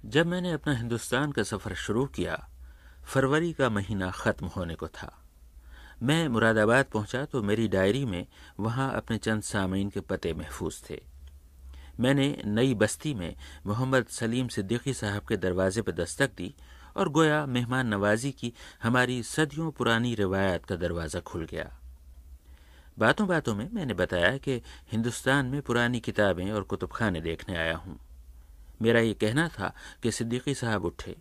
جب میں نے اپنا ہندوستان کا سفر شروع کیا، فروری کا مہینہ ختم ہونے کو تھا۔ میں مراد آباد پہنچا تو میری ڈائری میں وہاں اپنے چند سامعین کے پتے محفوظ تھے۔ میں نے نئی بستی میں محمد سلیم صدیقی صاحب کے دروازے پہ دستک دی اور گویا مہمان نوازی کی ہماری صدیوں پرانی روایات کا دروازہ کھل گیا۔ باتوں باتوں میں نے بتایا کہ ہندوستان میں پرانی کتابیں اور کتب خانے دیکھنے آیا ہوں۔ میرا یہ کہنا تھا کہ صدیقی صاحب اٹھے،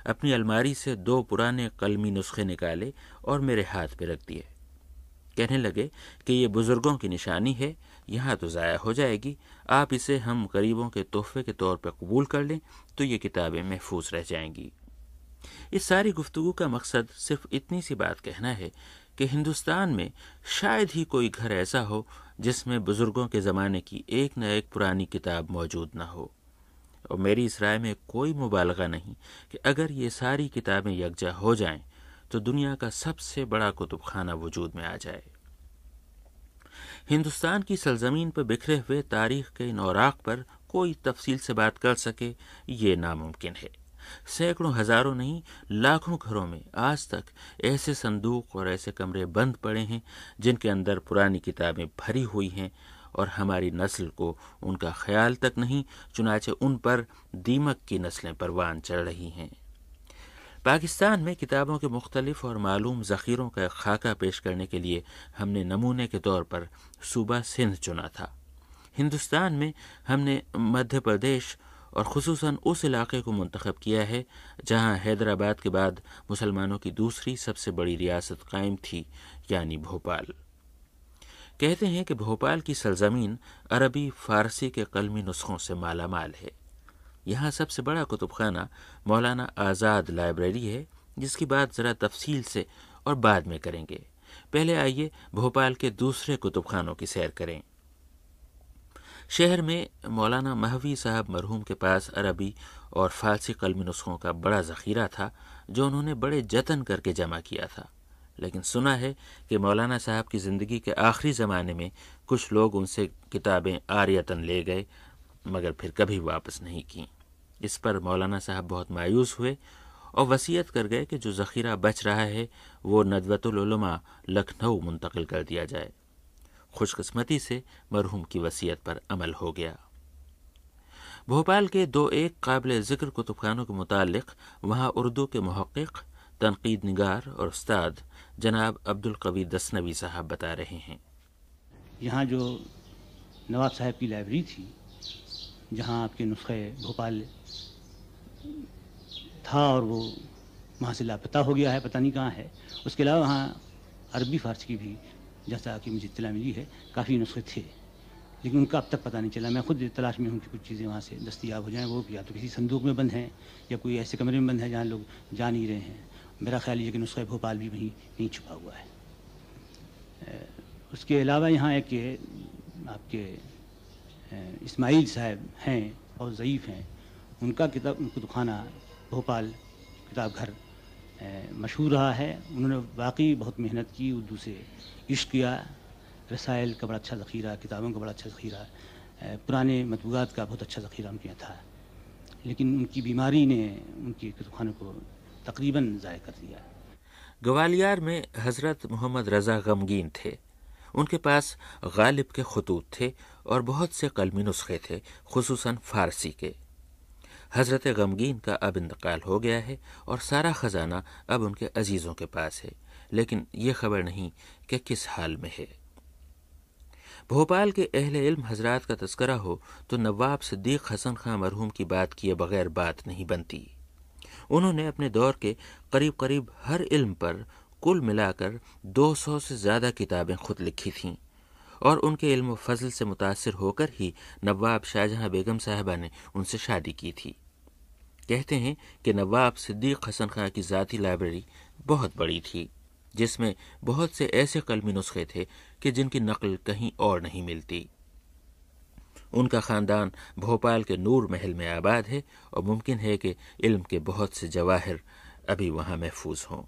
اپنی الماری سے 2 پرانے قلمی نسخے نکالے اور میرے ہاتھ پہ رکھ دیے۔ کہنے لگے کہ یہ بزرگوں کی نشانی ہے، یہاں تو ضائع ہو جائے گی، آپ اسے ہم غریبوں کے تحفے کے طور پہ قبول کر لیں تو یہ کتابیں محفوظ رہ جائیں گی۔ اس ساری گفتگو کا مقصد صرف اتنی سی بات کہنا ہے کہ ہندوستان میں شاید ہی کوئی گھر ایسا ہو جس میں بزرگوں کے زمانے کی ایک نہ ایک پرانی کتاب موجود نہ ہو، اور میری اس رائے میں کوئی مبالغہ نہیں کہ اگر یہ ساری کتابیں یکجا ہو جائیں تو دنیا کا سب سے بڑا کتب خانہ وجود میں آ جائے۔ ہندوستان کی سرزمین پر بکھرے ہوئے تاریخ کے ان اوراق پر کوئی تفصیل سے بات کر سکے، یہ ناممکن ہے۔ سینکڑوں ہزاروں نہیں، لاکھوں گھروں میں آج تک ایسے صندوق اور ایسے کمرے بند پڑے ہیں جن کے اندر پرانی کتابیں بھری ہوئی ہیں، اور ہماری نسل کو ان کا خیال تک نہیں، چنانچہ ان پر دیمک کی نسلیں پروان چڑھ رہی ہیں۔ پاکستان میں کتابوں کے مختلف اور معلوم ذخیروں کا ایک خاکہ پیش کرنے کے لیے ہم نے نمونے کے طور پر صوبہ سندھ چنا تھا۔ ہندوستان میں ہم نے مدھیہ پردیش اور خصوصاً اس علاقے کو منتخب کیا ہے جہاں حیدرآباد کے بعد مسلمانوں کی دوسری سب سے بڑی ریاست قائم تھی، یعنی بھوپال۔ کہتے ہیں کہ بھوپال کی سرزمین عربی فارسی کے قلمی نسخوں سے مالا مال ہے۔ یہاں سب سے بڑا کتب خانہ مولانا آزاد لائبریری ہے، جس کی بات ذرا تفصیل سے اور بعد میں کریں گے۔ پہلے آئیے بھوپال کے دوسرے کتب خانوں کی سیر کریں۔ شہر میں مولانا مہوی صاحب مرحوم کے پاس عربی اور فارسی قلمی نسخوں کا بڑا ذخیرہ تھا جو انہوں نے بڑے جتن کر کے جمع کیا تھا، لیکن سنا ہے کہ مولانا صاحب کی زندگی کے آخری زمانے میں کچھ لوگ ان سے کتابیں عاریتاً لے گئے مگر پھر کبھی واپس نہیں کیں۔ اس پر مولانا صاحب بہت مایوس ہوئے اور وصیت کر گئے کہ جو ذخیرہ بچ رہا ہے وہ ندوۃ العلماء لکھنؤ منتقل کر دیا جائے۔ خوش قسمتی سے مرحوم کی وصیت پر عمل ہو گیا۔ بھوپال کے 2 قابل ذکر کتب خانوں کے متعلق وہاں اردو کے محقق، تنقید نگار اور استاد جناب عبدالقوی دسنوی صاحب بتا رہے ہیں۔ یہاں جو نواب صاحب کی لائبریری تھی، جہاں آپ کے نسخے بھوپال تھا اور وہ وہاں سے لاپتہ ہو گیا ہے، پتہ نہیں کہاں ہے۔ اس کے علاوہ وہاں عربی فارسی کی بھی، جیسا کہ مجھے اطلاع ملی ہے، کافی نسخے تھے، لیکن ان کا اب تک پتہ نہیں چلا۔ میں خود تلاش میں ہوں کہ کچھ چیزیں وہاں سے دستیاب ہو جائیں، وہ یا تو کسی صندوق میں بند ہیں یا کوئی ایسے کمرے میں بند ہیں جہاں لوگ جا نہیں رہے ہیں۔ میرا خیال یہ کہ نسخہ بھوپال بھی وہیں چھپا ہوا ہے۔ اس کے علاوہ یہاں ایک آپ کے اسماعیل صاحب ہیں اور ضعیف ہیں، ان کا کتب خانہ بھوپال کتاب گھر مشہور رہا ہے۔ انہوں نے واقعی بہت محنت کی، اردو سے عشق کیا، رسائل کا بڑا اچھا ذخیرہ، کتابوں کا بڑا اچھا ذخیرہ، پرانے مطبوعات کا بہت اچھا ذخیرہ ان کے یہاں تھا، لیکن ان کی بیماری نے ان کی کتب خانے کو تقریباً ضائع کر دیا۔ گوالیار میں حضرت محمد رضا غمگین تھے۔ ان کے پاس غالب کے خطوط تھے اور بہت سے قلمی نسخے تھے، خصوصاً فارسی کے۔ حضرت غمگین کا اب انتقال ہو گیا ہے اور سارا خزانہ اب ان کے عزیزوں کے پاس ہے، لیکن یہ خبر نہیں کہ کس حال میں ہے۔ بھوپال کے اہل علم حضرات کا تذکرہ ہو تو نواب صدیق حسن خان مرحوم کی بات کیے بغیر بات نہیں بنتی۔ انہوں نے اپنے دور کے قریب ہر علم پر کل ملا کر 200 سے زیادہ کتابیں خود لکھی تھیں، اور ان کے علم و فضل سے متاثر ہو کر ہی نواب شاہجہاں بیگم صاحبہ نے ان سے شادی کی تھی۔ کہتے ہیں کہ نواب صدیق حسن خان کی ذاتی لائبریری بہت بڑی تھی، جس میں بہت سے ایسے قلمی نسخے تھے کہ جن کی نقل کہیں اور نہیں ملتی۔ ان کا خاندان بھوپال کے نور محل میں آباد ہے اور ممکن ہے کہ علم کے بہت سے جواہر ابھی وہاں محفوظ ہوں۔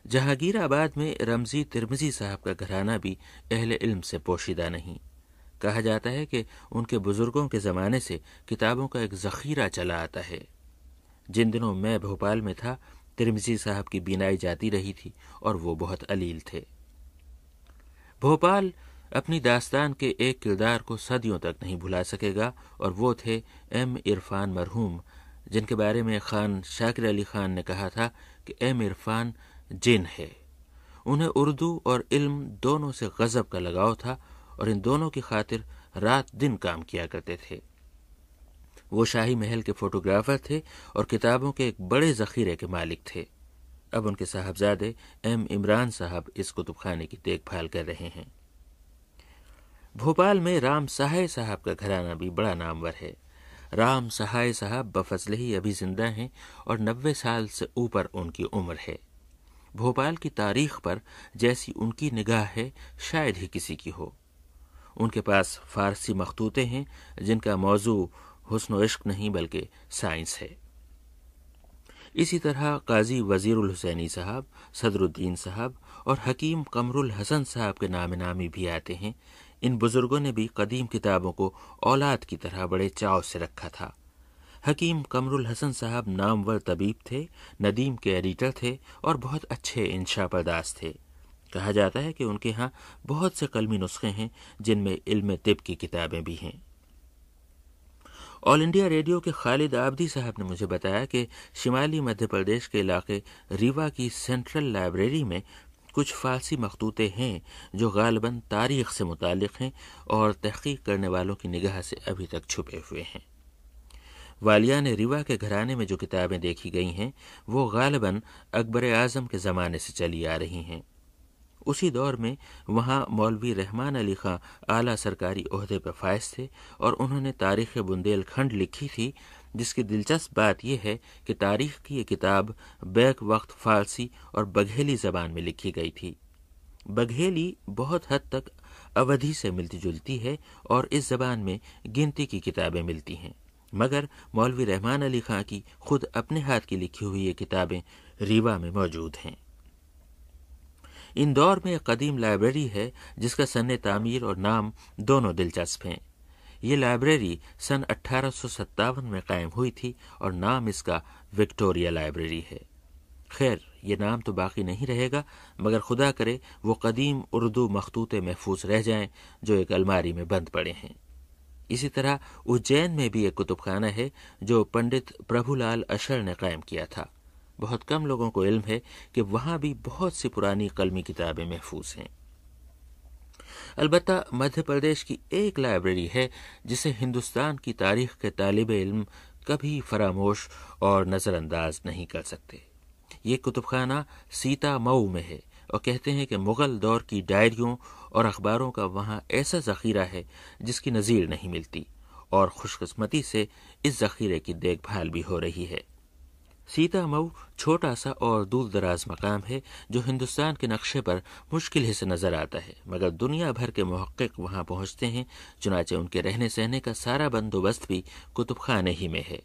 جہانگیر آباد میں رمزی ترمزی صاحب کا گھرانہ بھی اہل علم سے پوشیدہ نہیں۔ کہا جاتا ہے کہ ان کے بزرگوں کے زمانے سے کتابوں کا ایک ذخیرہ چلا آتا ہے۔ جن دنوں میں بھوپال میں تھا، ترمذی صاحب کی بینائی جاتی رہی تھی اور وہ بہت علیل تھے۔ بھوپال اپنی داستان کے ایک کردار کو صدیوں تک نہیں بھلا سکے گا، اور وہ تھے ایم عرفان مرحوم، جن کے بارے میں خان شاکر علی خان نے کہا تھا کہ ایم عرفان جن ہے۔ انہیں اردو اور علم دونوں سے غضب کا لگاؤ تھا اور ان دونوں کی خاطر رات دن کام کیا کرتے تھے۔ وہ شاہی محل کے فوٹوگرافر تھے اور کتابوں کے ایک بڑے ذخیرے کے مالک تھے۔ اب ان کے صاحبزادے ایم عمران صاحب اس کتب خانے کی دیکھ بھال کر رہے ہیں۔ بھوپال میں رام سہائے صاحب کا گھرانہ بھی بڑا نامور ہے۔ رام سہائے صاحب بفضل ہی ابھی زندہ ہیں اور 90 سال سے اوپر ان کی عمر ہے۔ بھوپال کی تاریخ پر جیسی ان کی نگاہ ہے شاید ہی کسی کی ہو۔ ان کے پاس فارسی مخطوطے ہیں جن کا موضوع حسن و عشق نہیں بلکہ سائنس ہے۔ اسی طرح قاضی وزیر الحسینی صاحب، صدر الدین صاحب اور حکیم قمر الحسن صاحب کے نام نامی بھی آتے ہیں۔ ان بزرگوں نے بھی قدیم کتابوں کو اولاد کی طرح بڑے چاؤ سے رکھا تھا۔ حکیم قمر الحسن صاحب نامور طبیب تھے، ندیم کے ایڈیٹر تھے اور بہت اچھے انشا پرداز تھے۔ کہا جاتا ہے کہ ان کے ہاں بہت سے قلمی نسخے ہیں جن میں علم طب کی کتابیں بھی ہیں۔ آل انڈیا ریڈیو کے خالد آبدی صاحب نے مجھے بتایا کہ شمالی مدھیہ پردیش کے علاقے ریوا کی سینٹرل لائبریری میں کچھ فارسی مخطوطے ہیں جو غالباً تاریخ سے متعلق ہیں اور تحقیق کرنے والوں کی نگاہ سے ابھی تک چھپے ہوئے ہیں۔ والیان ریوا کے گھرانے میں جو کتابیں دیکھی گئی ہیں وہ غالباً اکبر اعظم کے زمانے سے چلی آ رہی ہیں۔ اسی دور میں وہاں مولوی رحمان علی خان اعلیٰ سرکاری عہدے پر فائز تھے اور انہوں نے تاریخ بندیل کھنڈ لکھی تھی، جس کی دلچسپ بات یہ ہے کہ تاریخ کی یہ کتاب بیک وقت فارسی اور بگھیلی زبان میں لکھی گئی تھی۔ بگھیلی بہت حد تک اودھی سے ملتی جلتی ہے اور اس زبان میں گنتی کی کتابیں ملتی ہیں، مگر مولوی رحمان علی خان کی خود اپنے ہاتھ کی لکھی ہوئی یہ کتابیں ریوا میں موجود ہیں۔ اندور میں ایک قدیم لائبریری ہے جس کا سن تعمیر اور نام دونوں دلچسپ ہیں۔ یہ لائبریری سن 1857 میں قائم ہوئی تھی اور نام اس کا وکٹوریہ لائبریری ہے۔ خیر، یہ نام تو باقی نہیں رہے گا، مگر خدا کرے وہ قدیم اردو مخطوطے محفوظ رہ جائیں جو ایک الماری میں بند پڑے ہیں۔ اسی طرح اجین میں بھی ایک کتب خانہ ہے جو پنڈت پربھو لال اشر نے قائم کیا تھا۔ بہت کم لوگوں کو علم ہے کہ وہاں بھی بہت سی پرانی قلمی کتابیں محفوظ ہیں۔ البتہ مدھیہ پردیش کی ایک لائبریری ہے جسے ہندوستان کی تاریخ کے طالب علم کبھی فراموش اور نظر انداز نہیں کر سکتے۔ یہ کتب خانہ سیتا مئو میں ہے اور کہتے ہیں کہ مغل دور کی ڈائریوں اور اخباروں کا وہاں ایسا ذخیرہ ہے جس کی نظیر نہیں ملتی، اور خوش قسمتی سے اس ذخیرے کی دیکھ بھال بھی ہو رہی ہے۔ سیتا مئو چھوٹا سا اور دور دراز مقام ہے جو ہندوستان کے نقشے پر مشکل ہی سے نظر آتا ہے، مگر دنیا بھر کے محقق وہاں پہنچتے ہیں، چنانچہ ان کے رہنے سہنے کا سارا بندوبست بھی کتب خانے ہی میں ہے۔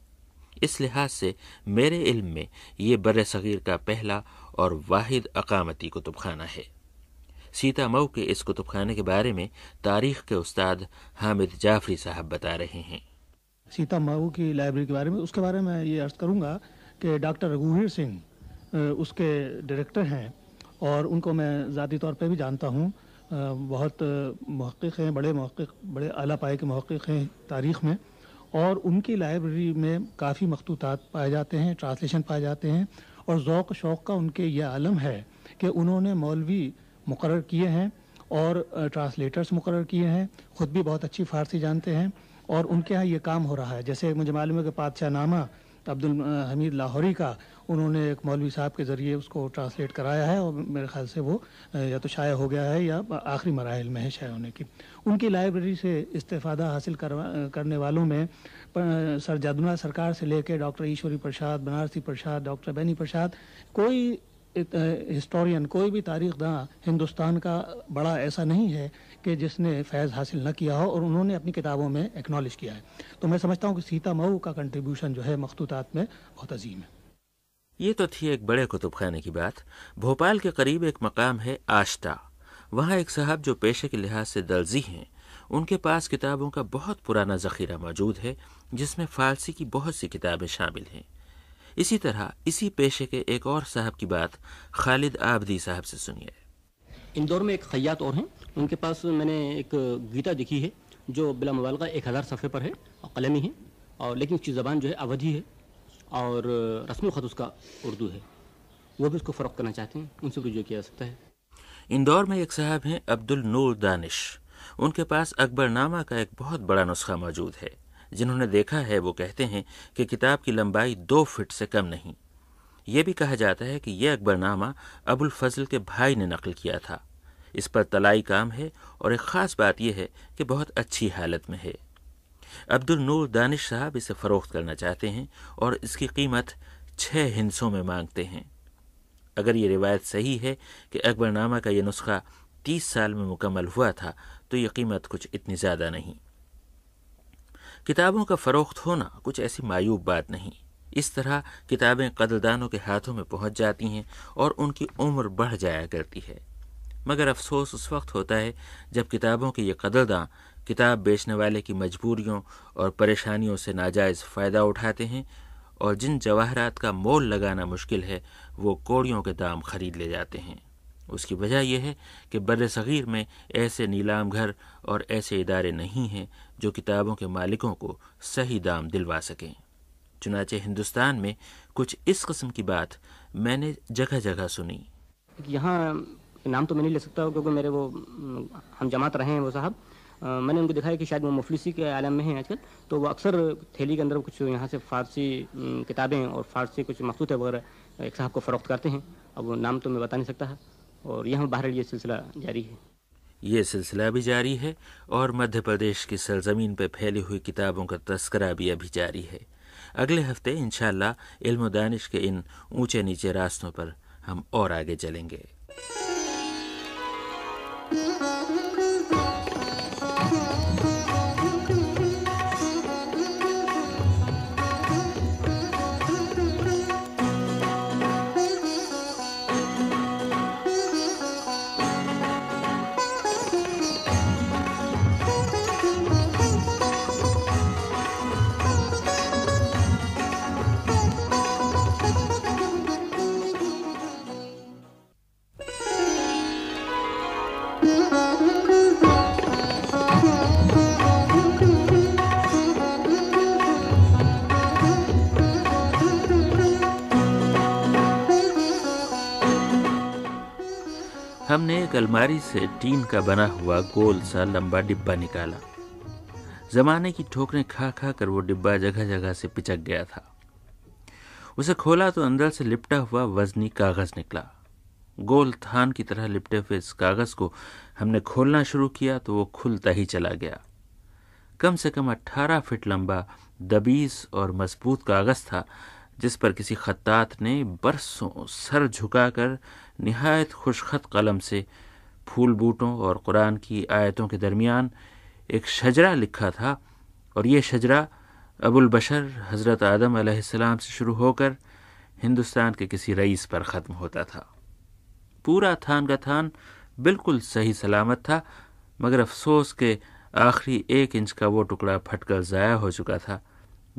اس لحاظ سے میرے علم میں یہ بر صغیر کا پہلا اور واحد اقامتی کتب خانہ ہے۔ سیتا مئو کے اس کتب خانے کے بارے میں تاریخ کے استاد حامد جعفری صاحب بتا رہے ہیں۔ سیتا مئو کی لائبریری کے بارے میں، اس کے بارے میں یہ عرض کروں گا کہ ڈاکٹر رگھویر سنگھ اس کے ڈائریکٹر ہیں اور ان کو میں ذاتی طور پہ بھی جانتا ہوں۔ بہت محقق ہیں، بڑے محقق، بڑے اعلیٰ پائے کے محقق ہیں تاریخ میں، اور ان کی لائبریری میں کافی مخطوطات پائے جاتے ہیں، ٹرانسلیشن پائے جاتے ہیں، اور ذوق و شوق کا ان کے یہ عالم ہے کہ انہوں نے مولوی مقرر کیے ہیں اور ٹرانسلیٹرز مقرر کیے ہیں، خود بھی بہت اچھی فارسی جانتے ہیں، اور ان کے ہاں یہ کام ہو رہا ہے۔ جیسے مجھے معلوم ہے کہ پادشاہ نامہ عبد الحمید لاہوری کا انہوں نے ایک مولوی صاحب کے ذریعے اس کو ٹرانسلیٹ کرایا ہے، اور میرے خیال سے وہ یا تو شائع ہو گیا ہے یا آخری مراحل میں ہے شائع ہونے کی۔ ان کی لائبریری سے استفادہ حاصل کرنے والوں میں سر جدونا سرکار سے لے کے ڈاکٹر ایشوری پرساد، بنارسی پرساد، ڈاکٹر بینی پرساد، کوئی ہسٹورین، کوئی بھی تاریخ داں ہندوستان کا بڑا ایسا نہیں ہے کہ جس نے فیض حاصل نہ کیا ہو، اور انہوں نے اپنی کتابوں میں ایکنالج کیا ہے۔ تو میں سمجھتا ہوں کہ سیتا مئو کا کنٹریبیوشن جو ہے مخطوطات میں بہت عظیم ہے۔ یہ تو تھی ایک بڑے کتب خانے کی بات۔ بھوپال کے قریب ایک مقام ہے آشٹا۔ وہاں ایک صاحب جو پیشے کے لحاظ سے درزی ہیں، ان کے پاس کتابوں کا بہت پرانا ذخیرہ موجود ہے جس میں فارسی کی بہت سی کتابیں شامل ہیں۔ اسی طرح اسی پیشے کے ایک اور صاحب کی بات خالد آبدی صاحب سے سنیے۔ اندور میں ایک خیاط اور ہیں، ان کے پاس میں نے ایک گیتا دیکھی ہے جو بلا مبالغہ 1000 صفحے پر ہے اور قلمی ہے، اور لیکن اس کی زبان جو ہے اودھی ہے اور رسم الخط اس کا اردو ہے۔ وہ بھی اس کو فروخت کرنا چاہتے ہیں، ان سے رجوع کیا جا سکتا ہے۔ اندور میں ایک صاحب ہیں عبد النور دانش، ان کے پاس اکبر نامہ کا ایک بہت بڑا نسخہ موجود ہے۔ جنہوں نے دیکھا ہے وہ کہتے ہیں کہ کتاب کی لمبائی 2 فٹ سے کم نہیں۔ یہ بھی کہا جاتا ہے کہ یہ اکبر نامہ ابو الفضل کے بھائی نے نقل کیا تھا۔ اس پر طلائی کام ہے اور ایک خاص بات یہ ہے کہ بہت اچھی حالت میں ہے۔ عبد النور دانش صاحب اسے فروخت کرنا چاہتے ہیں اور اس کی قیمت 6 ہندسوں میں مانگتے ہیں۔ اگر یہ روایت صحیح ہے کہ اکبر نامہ کا یہ نسخہ 30 سال میں مکمل ہوا تھا تو یہ قیمت کچھ اتنی زیادہ نہیں۔ کتابوں کا فروخت ہونا کچھ ایسی معیوب بات نہیں۔ اس طرح کتابیں قدردانوں کے ہاتھوں میں پہنچ جاتی ہیں اور ان کی عمر بڑھ جایا کرتی ہے، مگر افسوس اس وقت ہوتا ہے جب کتابوں کے یہ قدرداں کتاب بیچنے والے کی مجبوریوں اور پریشانیوں سے ناجائز فائدہ اٹھاتے ہیں اور جن جواہرات کا مول لگانا مشکل ہے وہ کوڑیوں کے دام خرید لے جاتے ہیں۔ اس کی وجہ یہ ہے کہ بر صغیر میں ایسے نیلام گھر اور ایسے ادارے نہیں ہیں جو کتابوں کے مالکوں کو صحیح دام دلوا سکیں۔ چنانچہ ہندوستان میں کچھ اس قسم کی بات میں نے جگہ جگہ سنی۔ یہاں نام تو میں نہیں لے سکتا کیونکہ میرے وہ ہم جماعت رہے ہیں وہ صاحب، میں نے ان کو دکھا ہے کہ شاید وہ مفلسی کے عالم میں ہیں آج کل، تو وہ اکثر تھیلی کے اندر کچھ یہاں سے فارسی کتابیں اور فارسی کچھ مخطوطے وغیرہ ایک صاحب کو فروخت کرتے ہیں۔ اب وہ نام تو میں بتا نہیں سکتا ہے، اور یہاں باہر یہ سلسلہ جاری ہے۔ یہ سلسلہ بھی جاری ہے اور مدھیہ پردیش کی سرزمین پہ پھیلی ہوئی کتابوں کا تذکرہ بھی ابھی جاری ہے۔ اگلے ہفتے انشاءاللہ علم و دانش کے ان اونچے نیچے راستوں پر ہم اور آگے چلیں گے۔ ہم نے ایک الماری سے ٹین کا بنا ہوا گول سا لمبا ڈبہ نکالا۔ زمانے کی ٹھوکریں کھا کھا کر وہ ڈبہ جگہ جگہ سے پچک گیا تھا۔ اسے کھولا تو اندر سے لپٹا ہوا وزنی کاغذ نکلا۔ گول تھان کی طرح لپٹے ہوئے اس کاغذ کو ہم نے کھولنا شروع کیا تو وہ کھلتا ہی چلا گیا۔ کم سے کم 18 فٹ لمبا دبیز اور مضبوط کاغذ تھا جس پر کسی خطاط نے برسوں سر جھکا کر نہایت خوشخط قلم سے پھول بوٹوں اور قرآن کی آیتوں کے درمیان ایک شجرہ لکھا تھا، اور یہ شجرہ ابو البشر حضرت آدم علیہ السلام سے شروع ہو کر ہندوستان کے کسی رئیس پر ختم ہوتا تھا۔ پورا تھان کا تھان بالکل صحیح سلامت تھا، مگر افسوس کہ آخری 1 انچ کا وہ ٹکڑا پھٹ کر ضائع ہو چکا تھا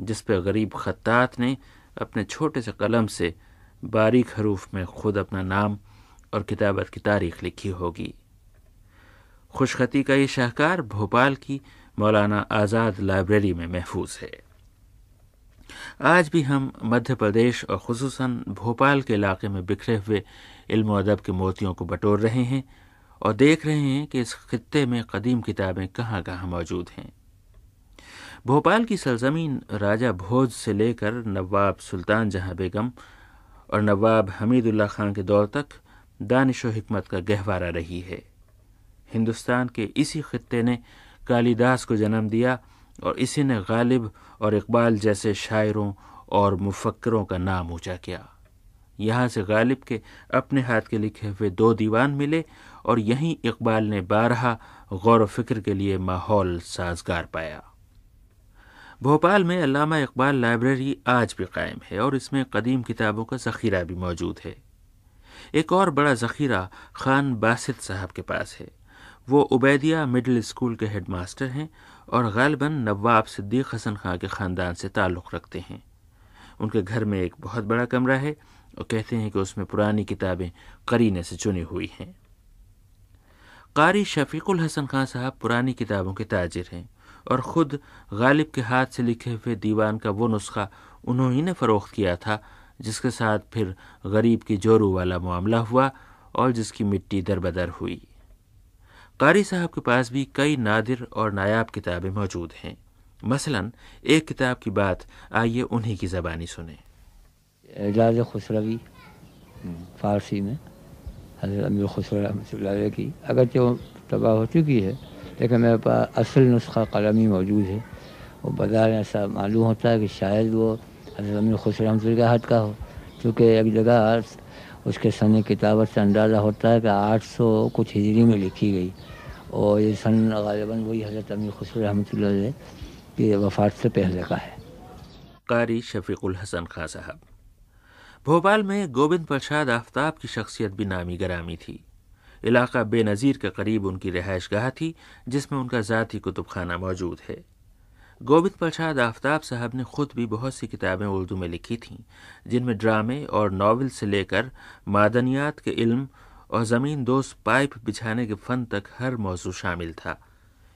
جس پہ غریب خطاط نے اپنے چھوٹے سے قلم سے باریک حروف میں خود اپنا نام اور کتابت کی تاریخ لکھی ہوگی۔ خوشخطی کا یہ شاہکار بھوپال کی مولانا آزاد لائبریری میں محفوظ ہے۔ آج بھی ہم مدھیہ پردیش اور خصوصاً بھوپال کے علاقے میں بکھرے ہوئے علم و ادب کے موتیوں کو بٹور رہے ہیں اور دیکھ رہے ہیں کہ اس خطے میں قدیم کتابیں کہاں کہاں موجود ہیں۔ بھوپال کی سرزمین راجہ بھوج سے لے کر نواب سلطان جہاں بیگم اور نواب حمید اللہ خان کے دور تک دانش و حکمت کا گہوارہ رہی ہے۔ ہندوستان کے اسی خطے نے کالی داس کو جنم دیا اور اسی نے غالب اور اقبال جیسے شاعروں اور مفکروں کا نام اونچا کیا۔ یہاں سے غالب کے اپنے ہاتھ کے لکھے ہوئے 2 دیوان ملے اور یہیں اقبال نے بارہا غور و فکر کے لیے ماحول سازگار پایا۔ بھوپال میں علامہ اقبال لائبریری آج بھی قائم ہے اور اس میں قدیم کتابوں کا ذخیرہ بھی موجود ہے۔ ایک اور بڑا ذخیرہ خان باسط صاحب کے پاس ہے۔ وہ عبیدیہ مڈل اسکول کے ہیڈ ماسٹر ہیں اور غالباً نواب صدیق حسن خان کے خاندان سے تعلق رکھتے ہیں۔ ان کے گھر میں ایک بہت بڑا کمرہ ہے اور کہتے ہیں کہ اس میں پرانی کتابیں قرینے سے چنی ہوئی ہیں۔ قاری شفیق الحسن خان صاحب پرانی کتابوں کے تاجر ہیں اور خود غالب کے ہاتھ سے لکھے ہوئے دیوان کا وہ نسخہ انہوں ہی نے فروخت کیا تھا جس کے ساتھ پھر غریب کی جورو والا معاملہ ہوا اور جس کی مٹی دربدر ہوئی۔ قاری صاحب کے پاس بھی کئی نادر اور نایاب کتابیں موجود ہیں۔ مثلاً ایک کتاب کی بات آئیے انہی کی زبانی سنیں۔ اعجاز خسروی فارسی میں حضرت امیر خسرو رحمۃ اللہ علیہ کی، اگرچہ وہ تباہ ہو چکی ہے لیکن میرے پاس اصل نسخہ قلمی موجود ہے۔ وہ بظاہر ایسا معلوم ہوتا ہے کہ شاید وہ حضرت امیر خسرو رحمۃ اللہ کے ہاتھ کا ہو، چونکہ ایک جگہ اس کے سن کتابت سے اندازہ ہوتا ہے کہ 800 کچھ ہجری میں لکھی گئی، اور یہ سن غالباً وہی حضرت امیر خسرو رحمۃ اللہ علیہ کی وفات سے پہلے کا ہے۔ قاری شفیق الحسن خان صاحب۔ بھوپال میں گوبند پرساد آفتاب کی شخصیت بھی نامی گرامی تھی۔ علاقہ بے نظیر کے قریب ان کی رہائش گاہ تھی جس میں ان کا ذاتی کتب خانہ موجود ہے۔ گوبند پرساد آفتاب صاحب نے خود بھی بہت سی کتابیں اردو میں لکھی تھیں جن میں ڈرامے اور ناول سے لے کر معدنیات کے علم اور زمین دوز پائپ بچھانے کے فن تک ہر موضوع شامل تھا۔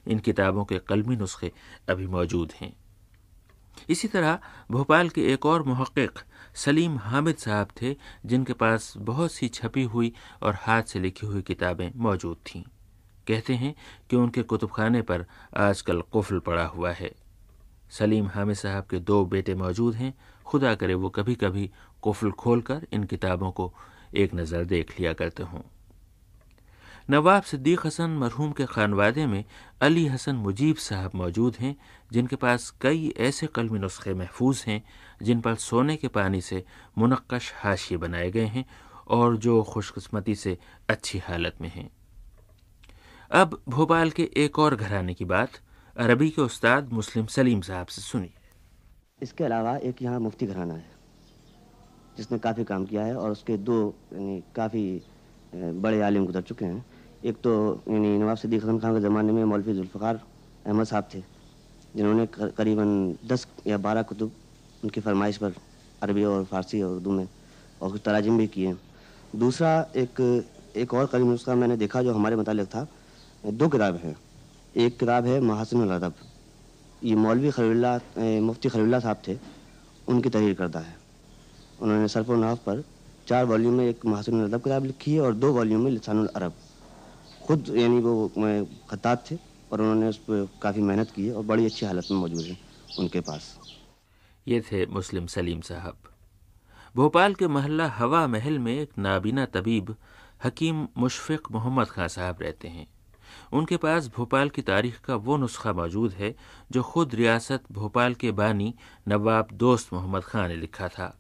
ان کتابوں کے قلمی نسخے ابھی موجود ہیں۔ اسی طرح بھوپال کے ایک اور محقق سلیم حامد صاحب تھے جن کے پاس بہت سی چھپی ہوئی اور ہاتھ سے لکھی ہوئی کتابیں موجود تھیں۔ کہتے ہیں کہ ان کے کتب خانے پر آج کل قفل پڑا ہوا ہے۔ سلیم حامد صاحب کے 2 بیٹے موجود ہیں، خدا کرے وہ کبھی کبھی قفل کھول کر ان کتابوں کو ایک نظر دیکھ لیا کرتے ہوں۔ نواب صدیق حسن مرحوم کے خانوادے میں علی حسن مجیب صاحب موجود ہیں جن کے پاس کئی ایسے قلمی نسخے محفوظ ہیں جن پر سونے کے پانی سے منقش حاشیے بنائے گئے ہیں اور جو خوش قسمتی سے اچھی حالت میں ہیں۔ اب بھوپال کے ایک اور گھرانے کی بات عربی کے استاد مسلم سلیم صاحب سے سنیے۔ اس کے علاوہ ایک یہاں مفتی گھرانہ ہے جس نے کافی کام کیا ہے اور اس کے 2 یعنی کافی بڑے عالم گزر چکے ہیں۔ ایک تو یعنی نواب صدیق حسن خان کے زمانے میں مولوی ذوالفقار احمد صاحب تھے جنہوں نے قریباً 10 یا 12 کتب ان کی فرمائش پر عربی اور فارسی اور اردو میں اور کچھ تراجم بھی کیے۔ دوسرا ایک اور قلمی نسخہ میں نے دیکھا جو ہمارے متعلق تھا۔ 2 کتاب ہیں۔ ایک کتاب ہے محاسن الادب، یہ مولوی مفتی خلیل اللہ صاحب تھے، ان کی تحریر کردہ ہے۔ انہوں نے صرف و نحو پر 4 والیوم میں ایک محاسن الادب کتاب لکھی ہے اور 2 والیوم میں لسان العرب۔ خود یعنی وہ خطاط تھے اور انہوں نے اس پہ کافی محنت کی ہے اور بڑی اچھی حالت میں موجود ہے ان کے پاس۔ یہ تھے مسلم سلیم صاحب۔ بھوپال کے محلہ ہوا محل میں ایک نابینا طبیب حکیم مشفق محمد خان صاحب رہتے ہیں۔ ان کے پاس بھوپال کی تاریخ کا وہ نسخہ موجود ہے جو خود ریاست بھوپال کے بانی نواب دوست محمد خان نے لکھا تھا۔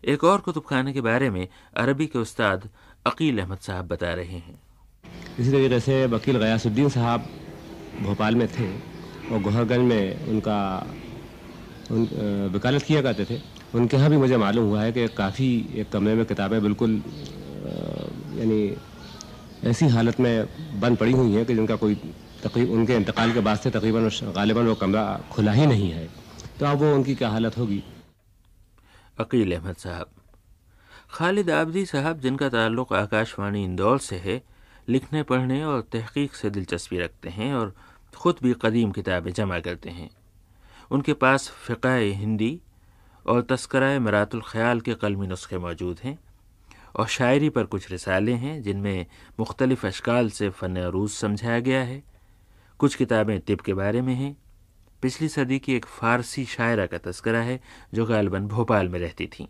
ایک اور کتب خانے کے بارے میں عربی کے استاد عقیل احمد صاحب بتا رہے ہیں۔ اسی طریقے سے وکیل غیاث الدین صاحب بھوپال میں تھے اور گوہر گنج میں ان کا وکالت کیا کرتے تھے۔ ان کے ہاں بھی مجھے معلوم ہوا ہے کہ کافی ایک کمرے میں کتابیں بالکل یعنی ایسی حالت میں بند پڑی ہوئی ہیں کہ جن کا کوئی ان کے انتقال کے بعد سے تقریباً غالباً وہ کمرہ کھلا ہی نہیں ہے، تو اب وہ ان کی کیا حالت ہوگی۔ عقیل احمد صاحب۔ خالد آبدی صاحب جن کا تعلق آکاشوانی اندور سے ہے، لکھنے پڑھنے اور تحقیق سے دلچسپی رکھتے ہیں اور خود بھی قدیم کتابیں جمع کرتے ہیں۔ ان کے پاس فقہ ہندی اور تذکرہ مرات الخیال کے قلمی نسخے موجود ہیں اور شاعری پر کچھ رسالے ہیں جن میں مختلف اشکال سے فن عروض سمجھایا گیا ہے۔ کچھ کتابیں طب کے بارے میں ہیں۔ پچھلی صدی کی ایک فارسی شاعرہ کا تذکرہ ہے جو غالباً بھوپال میں رہتی تھیں۔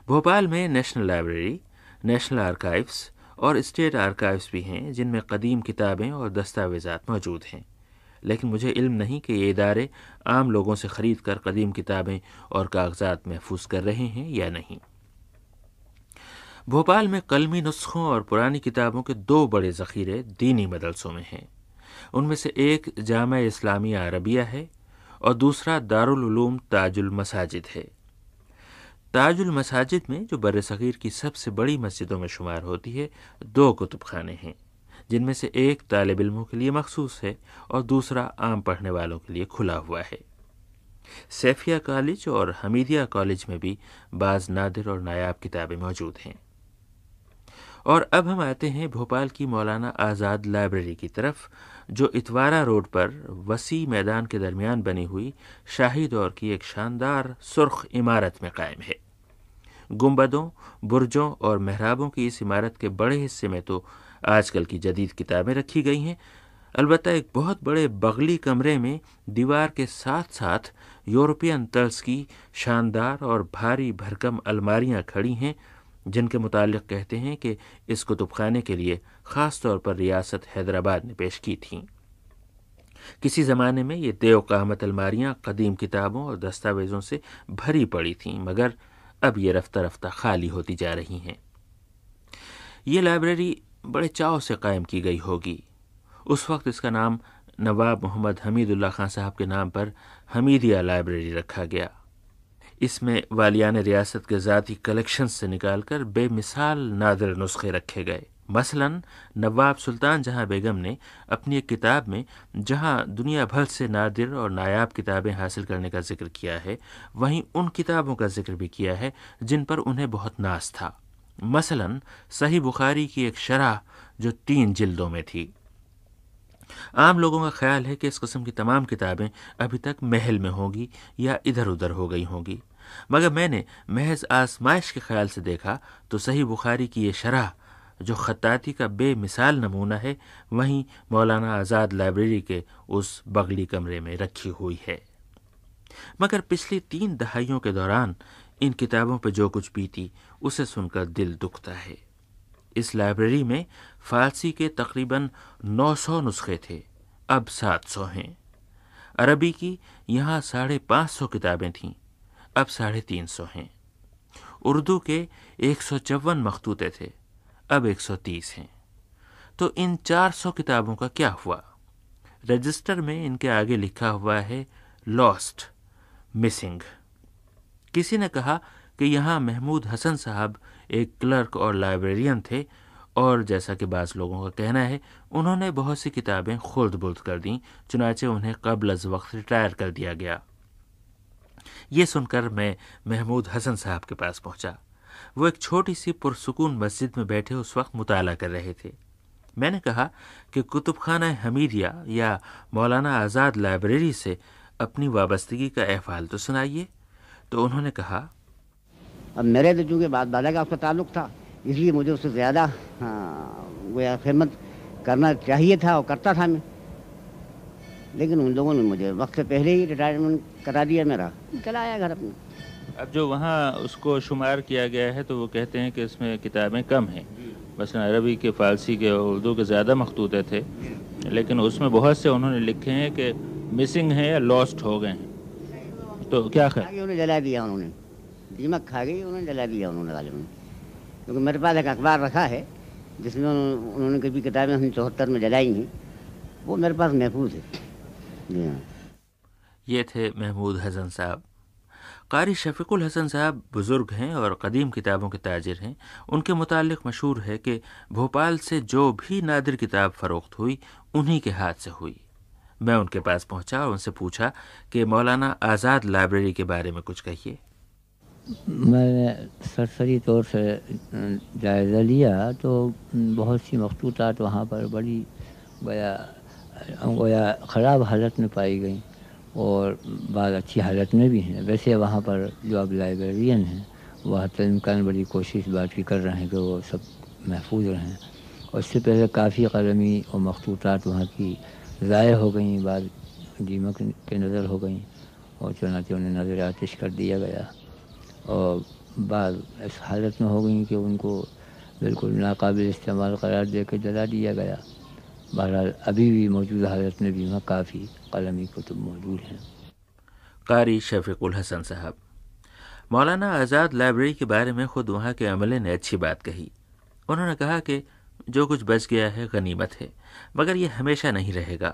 بھوپال میں نیشنل لائبریری، نیشنل آرکائیوز اور اسٹیٹ آرکائیوز بھی ہیں جن میں قدیم کتابیں اور دستاویزات موجود ہیں، لیکن مجھے علم نہیں کہ یہ ادارے عام لوگوں سے خرید کر قدیم کتابیں اور کاغذات محفوظ کر رہے ہیں یا نہیں۔ بھوپال میں قلمی نسخوں اور پرانی کتابوں کے 2 بڑے ذخیرے دینی مدرسوں میں ہیں۔ ان میں سے ایک جامع اسلامیہ عربیہ ہے اور دوسرا دارالعلوم تاج المساجد ہے۔ تاج المساجد میں جو بر صغیر کی سب سے بڑی مسجدوں میں شمار ہوتی ہے 2 کتب خانے ہیں جن میں سے ایک طالب علموں کے لیے مخصوص ہے اور دوسرا عام پڑھنے والوں کے لیے کھلا ہوا ہے۔ سیفیہ کالج اور حمیدیہ کالج میں بھی بعض نادر اور نایاب کتابیں موجود ہیں۔ اور اب ہم آتے ہیں بھوپال کی مولانا آزاد لائبریری کی طرف، جو اتوارا روڈ پر وسیع میدان کے درمیان بنی ہوئی شاہی دور کی ایک شاندار سرخ عمارت میں قائم ہے۔ گنبدوں، برجوں اور محرابوں کی اس عمارت کے بڑے حصے میں تو آج کل کی جدید کتابیں رکھی گئی ہیں، البتہ ایک بہت بڑے بغلی کمرے میں دیوار کے ساتھ ساتھ یورپین طرز کی شاندار اور بھاری بھرکم الماریاں کھڑی ہیں، جن کے متعلق کہتے ہیں کہ اس کتب خانے کے لیے خاص طور پر ریاست حیدرآباد نے پیش کی تھیں۔ کسی زمانے میں یہ دیو قامت الماریاں قدیم کتابوں اور دستاویزوں سے بھری پڑی تھیں، مگر اب یہ رفتہ رفتہ خالی ہوتی جا رہی ہیں۔ یہ لائبریری بڑے چاؤ سے قائم کی گئی ہوگی۔ اس وقت اس کا نام نواب محمد حمید اللہ خان صاحب کے نام پر حمیدیہ لائبریری رکھا گیا۔ اس میں والیان ریاست کے ذاتی کلیکشن سے نکال کر بے مثال نادر نسخے رکھے گئے۔ مثلاً نواب سلطان جہاں بیگم نے اپنی ایک کتاب میں جہاں دنیا بھر سے نادر اور نایاب کتابیں حاصل کرنے کا ذکر کیا ہے، وہیں ان کتابوں کا ذکر بھی کیا ہے جن پر انہیں بہت ناز تھا۔ مثلاً صحیح بخاری کی ایک شرح جو 3 جلدوں میں تھی۔ عام لوگوں کا خیال ہے کہ اس قسم کی تمام کتابیں ابھی تک محل میں ہوں گی یا ادھر ادھر ہو گئی ہوں گی، مگر میں نے محض آزمائش کے خیال سے دیکھا تو صحیح بخاری کی یہ شرح جو خطاطی کا بے مثال نمونہ ہے، وہیں مولانا آزاد لائبریری کے اس بغلی کمرے میں رکھی ہوئی ہے۔ مگر پچھلی 3 دہائیوں کے دوران ان کتابوں پہ جو کچھ بیتی اسے سن کر دل دکھتا ہے۔ اس لائبریری میں فارسی کے تقریباً 900 نسخے تھے، اب 700 ہیں۔ عربی کی یہاں 550 کتابیں تھیں، اب 350 ہیں۔ اردو کے 154 مخطوطے تھے، اب 130 ہیں۔ تو ان 400 کتابوں کا کیا ہوا؟ رجسٹر میں ان کے آگے لکھا ہوا ہے لاسٹ، مسنگ۔ کسی نے کہا کہ یہاں محمود حسن صاحب ایک کلرک اور لائبریرین تھے، اور جیسا کہ بعض لوگوں کا کہنا ہے انہوں نے بہت سی کتابیں خلد بلد کر دیں، چنانچہ انہیں قبل از وقت ریٹائر کر دیا گیا۔ یہ سن کر میں محمود حسن صاحب کے پاس پہنچا۔ وہ ایک چھوٹی سی پرسکون مسجد میں بیٹھے اس وقت مطالعہ کر رہے تھے۔ میں نے کہا کہ کتب خانہ حمیدیہ یا مولانا آزاد لائبریری سے اپنی وابستگی کا احوال تو سنائیے۔ تو انہوں نے کہا، اب میرے تو چونکہ بات بالا کا اس کا تعلق تھا، اس لیے مجھے اس سے زیادہ گویا خدمت کرنا چاہیے تھا اور کرتا تھا میں، لیکن ان لوگوں نے مجھے وقت سے پہلے ہی ریٹائرمنٹ کرا دیا میرا، چلا آیا گھر اپنے۔ اب جو وہاں اس کو شمار کیا گیا ہے تو وہ کہتے ہیں کہ اس میں کتابیں کم ہیں، مثلا عربی کے، فارسی کے اور اردو کے زیادہ مخطوطے تھے، لیکن اس میں بہت سے انہوں نے لکھے ہیں کہ مسنگ ہیں یا لاسٹ ہو گئے ہیں۔ تو کیا خیال؟ انہوں نے جلا دیا، انہوں نے دیمک کھا گئی، انہوں نے جلا دیا انہوں نے غالباً، کیونکہ میرے پاس ایک اخبار رکھا ہے جس میں انہوں نے کبھی کتابیں 74 میں جلائی ہیں، وہ میرے پاس محفوظ ہے۔ جی ہاں، یہ تھے محمود حسن صاحب۔ قاری شفیق الحسن صاحب بزرگ ہیں اور قدیم کتابوں کے تاجر ہیں۔ ان کے متعلق مشہور ہے کہ بھوپال سے جو بھی نادر کتاب فروخت ہوئی انہی کے ہاتھ سے ہوئی۔ میں ان کے پاس پہنچا اور ان سے پوچھا کہ مولانا آزاد لائبریری کے بارے میں کچھ کہیے۔ میں نے سرسری طور سے جائزہ لیا تو بہت سی مخطوطات وہاں پر بڑی گویا خراب حالت میں پائی گئیں، اور بعض اچھی حالت میں بھی ہیں۔ ویسے وہاں پر جو اب لائبریرین ہیں وہ حتی الامکان بڑی کوشش اس بات کی کر رہے ہیں کہ وہ سب محفوظ رہیں، اور اس سے پہلے کافی قلمی اور مخطوطات وہاں کی ضائع ہو گئیں، بعض دیمک کے نظر ہو گئیں اور چنانچہ انہیں نظر آتش کر دیا گیا، اور بعض اس حالت میں ہو گئیں کہ ان کو بالکل ناقابل استعمال قرار دے کے جلا دیا گیا۔ بہرحال ابھی بھی موجودہ حالت میں بھی وہاں کافی قلمی کتب موجود ہیں۔ قاری شفیق الحسن صاحب۔ مولانا آزاد لائبریری کے بارے میں خود وہاں کے عملے نے اچھی بات کہی۔ انہوں نے کہا کہ جو کچھ بچ گیا ہے غنیمت ہے، مگر یہ ہمیشہ نہیں رہے گا۔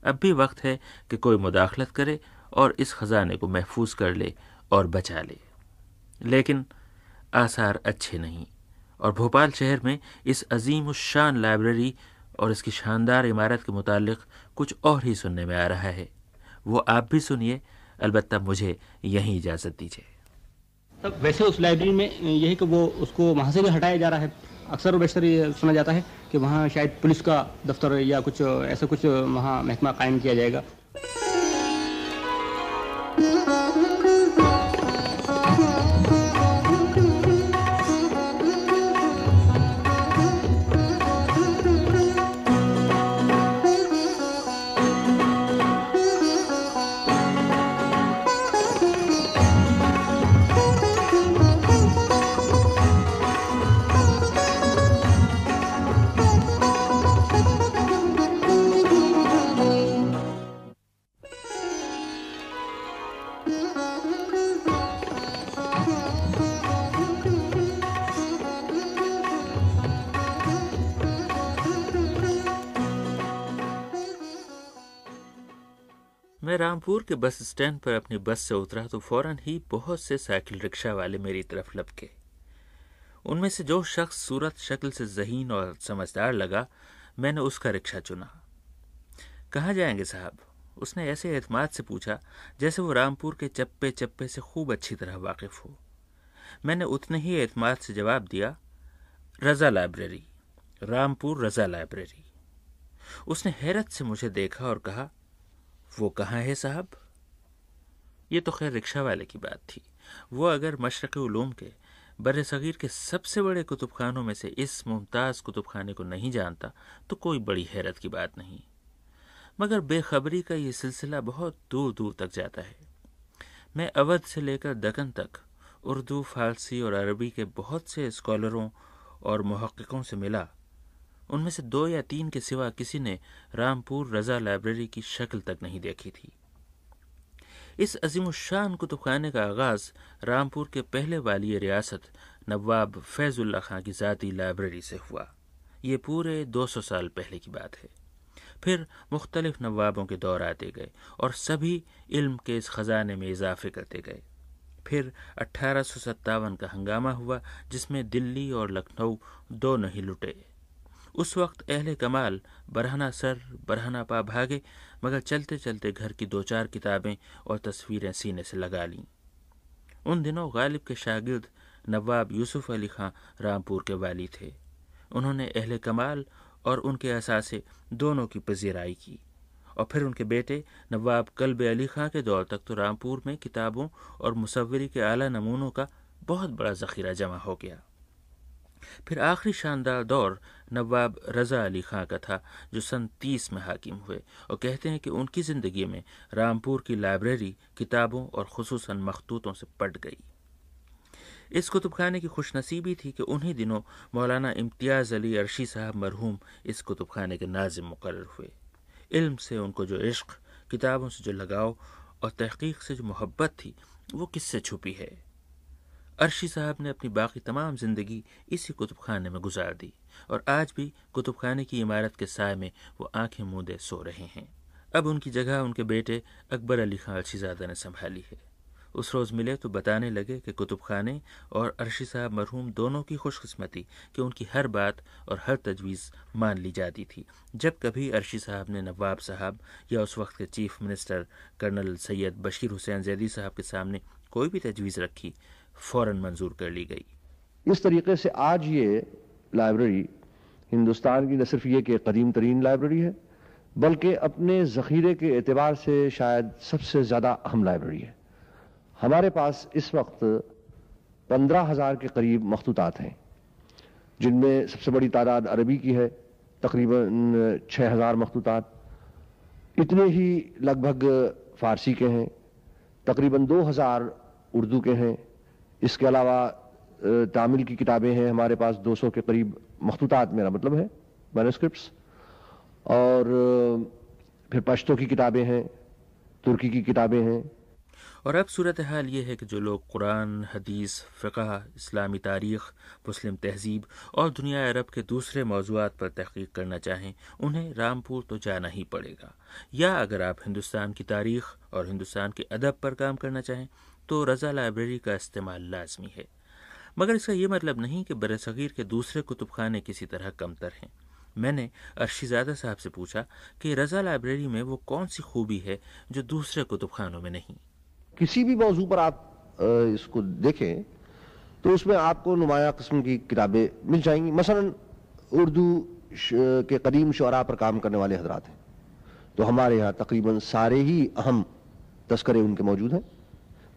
اب بھی وقت ہے کہ کوئی مداخلت کرے اور اس خزانے کو محفوظ کر لے اور بچا لے۔ لیکن آثار اچھے نہیں، اور بھوپال شہر میں اس عظیم الشان لائبریری اور اس کی شاندار عمارت کے متعلق کچھ اور ہی سننے میں آ رہا ہے. وہ آپ بھی سنیے، البتہ مجھے یہیں اجازت دیجیے. تب ویسے اس لائبریری میں یہی کہ وہ اس کو وہاں سے بھی ہٹایا جا رہا ہے. اکثر و بیشتر یہ سنا جاتا ہے کہ وہاں شاید پولیس کا دفتر یا کچھ ایسا کچھ وہاں محکمہ قائم کیا جائے گا. میں رامپور کے بس اسٹینڈ پر اپنی بس سے اترا تو فوراً ہی بہت سے سائیکل رکشہ والے میری طرف لپکے. ان میں سے جو شخص صورت شکل سے ذہین اور سمجھدار لگا، میں نے اس کا رکشہ چنا. کہاں جائیں گے صاحب؟ اس نے ایسے اعتماد سے پوچھا جیسے وہ رامپور کے چپے چپے سے خوب اچھی طرح واقف ہو. میں نے اتنے ہی اعتماد سے جواب دیا، رضا لائبریری، رامپور رضا لائبریری. اس نے حیرت سے مجھے دیکھا اور کہا، وہ کہاں ہے صاحب؟ یہ تو خیر رکشہ والے کی بات تھی. وہ اگر مشرق علوم کے بر صغیر کے سب سے بڑے کتب خانوں میں سے اس ممتاز کتب خانے کو نہیں جانتا تو کوئی بڑی حیرت کی بات نہیں. مگر بے خبری کا یہ سلسلہ بہت دور دور تک جاتا ہے. میں اودھ سے لے کر دکن تک اردو، فارسی اور عربی کے بہت سے اسکالروں اور محققوں سے ملا. ان میں سے 2 یا 3 کے سوا کسی نے رامپور رضا لائبریری کی شکل تک نہیں دیکھی تھی. اس عظیم الشان کتب خانے کا آغاز رامپور کے پہلے والی ریاست نواب فیض اللہ خان کی ذاتی لائبریری سے ہوا. یہ پورے 200 سال پہلے کی بات ہے. پھر مختلف نوابوں کے دور آتے گئے اور سبھی علم کے اس خزانے میں اضافے کرتے گئے. پھر 1857 کا ہنگامہ ہوا جس میں دلی اور لکھنؤ دونوں ہی لٹے. اس وقت اہل کمال برہنہ سر برہنہ پا بھاگے، مگر چلتے چلتے گھر کی 2-4 کتابیں اور تصویریں سینے سے لگا لیں. ان دنوں غالب کے شاگرد نواب یوسف علی خان رامپور کے والی تھے. انہوں نے اہل کمال اور ان کے اثاثے دونوں کی پذیرائی کی، اور پھر ان کے بیٹے نواب کلب علی خان کے دور تک تو رامپور میں کتابوں اور مصوری کے اعلیٰ نمونوں کا بہت بڑا ذخیرہ جمع ہو گیا. پھر آخری شاندار دور نواب رضا علی خان کا تھا جو سن 30 میں حاکم ہوئے، اور کہتے ہیں کہ ان کی زندگی میں رامپور کی لائبریری کتابوں اور خصوصاً مخطوطوں سے پٹ گئی. اس کتب خانے کی خوش نصیبی تھی کہ انہی دنوں مولانا امتیاز علی عرشی صاحب مرحوم اس کتب خانے کے ناظم مقرر ہوئے. علم سے ان کو جو عشق، کتابوں سے جو لگاؤ اور تحقیق سے جو محبت تھی وہ کس سے چھپی ہے. عرشی صاحب نے اپنی باقی تمام زندگی اسی کتب خانے میں گزار دی، اور آج بھی کتب خانے کی عمارت کے سائے میں وہ آنکھیں موندے سو رہے ہیں. اب ان کی جگہ ان کے بیٹے اکبر علی خان عرشی زادہ نے سنبھالی ہے. اس روز ملے تو بتانے لگے کہ کتب خانے اور عرشی صاحب مرحوم دونوں کی خوش قسمتی کہ ان کی ہر بات اور ہر تجویز مان لی جاتی تھی. جب کبھی عرشی صاحب نے نواب صاحب یا اس وقت کے چیف منسٹر کرنل سید بشیر حسین زیدی صاحب کے سامنے کوئی بھی تجویز رکھی، فوراً منظور کر لی گئی. اس طریقے سے آج یہ لائبریری ہندوستان کی نہ صرف یہ کہ قدیم ترین لائبریری ہے، بلکہ اپنے ذخیرے کے اعتبار سے شاید سب سے زیادہ اہم لائبریری ہے. ہمارے پاس اس وقت 15,000 کے قریب مخطوطات ہیں، جن میں سب سے بڑی تعداد عربی کی ہے، تقریباً 6,000 مخطوطات. اتنے ہی لگ بھگ فارسی کے ہیں، تقریباً 2,000 اردو کے ہیں. اس کے علاوہ تامل کی کتابیں ہیں ہمارے پاس 200 کے قریب مخطوطات، میرا مطلب ہے مینوسکرپٹس. اور پھر پشتو کی کتابیں ہیں، ترکی کی کتابیں ہیں. اور اب صورتحال یہ ہے کہ جو لوگ قرآن، حدیث، فقہ، اسلامی تاریخ، مسلم تہذیب اور دنیا عرب کے دوسرے موضوعات پر تحقیق کرنا چاہیں انہیں رامپور تو جانا ہی پڑے گا. یا اگر آپ ہندوستان کی تاریخ اور ہندوستان کے ادب پر کام کرنا چاہیں تو رضا لائبریری کا استعمال لازمی ہے. مگر اس کا یہ مطلب نہیں کہ برصغیر کے دوسرے کتب خانے کسی طرح کمتر ہیں. میں نے ارشی زادہ صاحب سے پوچھا کہ رضا لائبریری میں وہ کون سی خوبی ہے جو دوسرے کتب خانوں میں نہیں۔ کسی بھی موضوع پر آپ اس کو دیکھیں تو اس میں آپ کو نمایاں قسم کی کتابیں مل جائیں گی۔ مثلا اردو کے قدیم شعراء پر کام کرنے والے حضرات ہیں تو ہمارے یہاں تقریباً سارے ہی اہم تذکرے ان کے موجود ہیں۔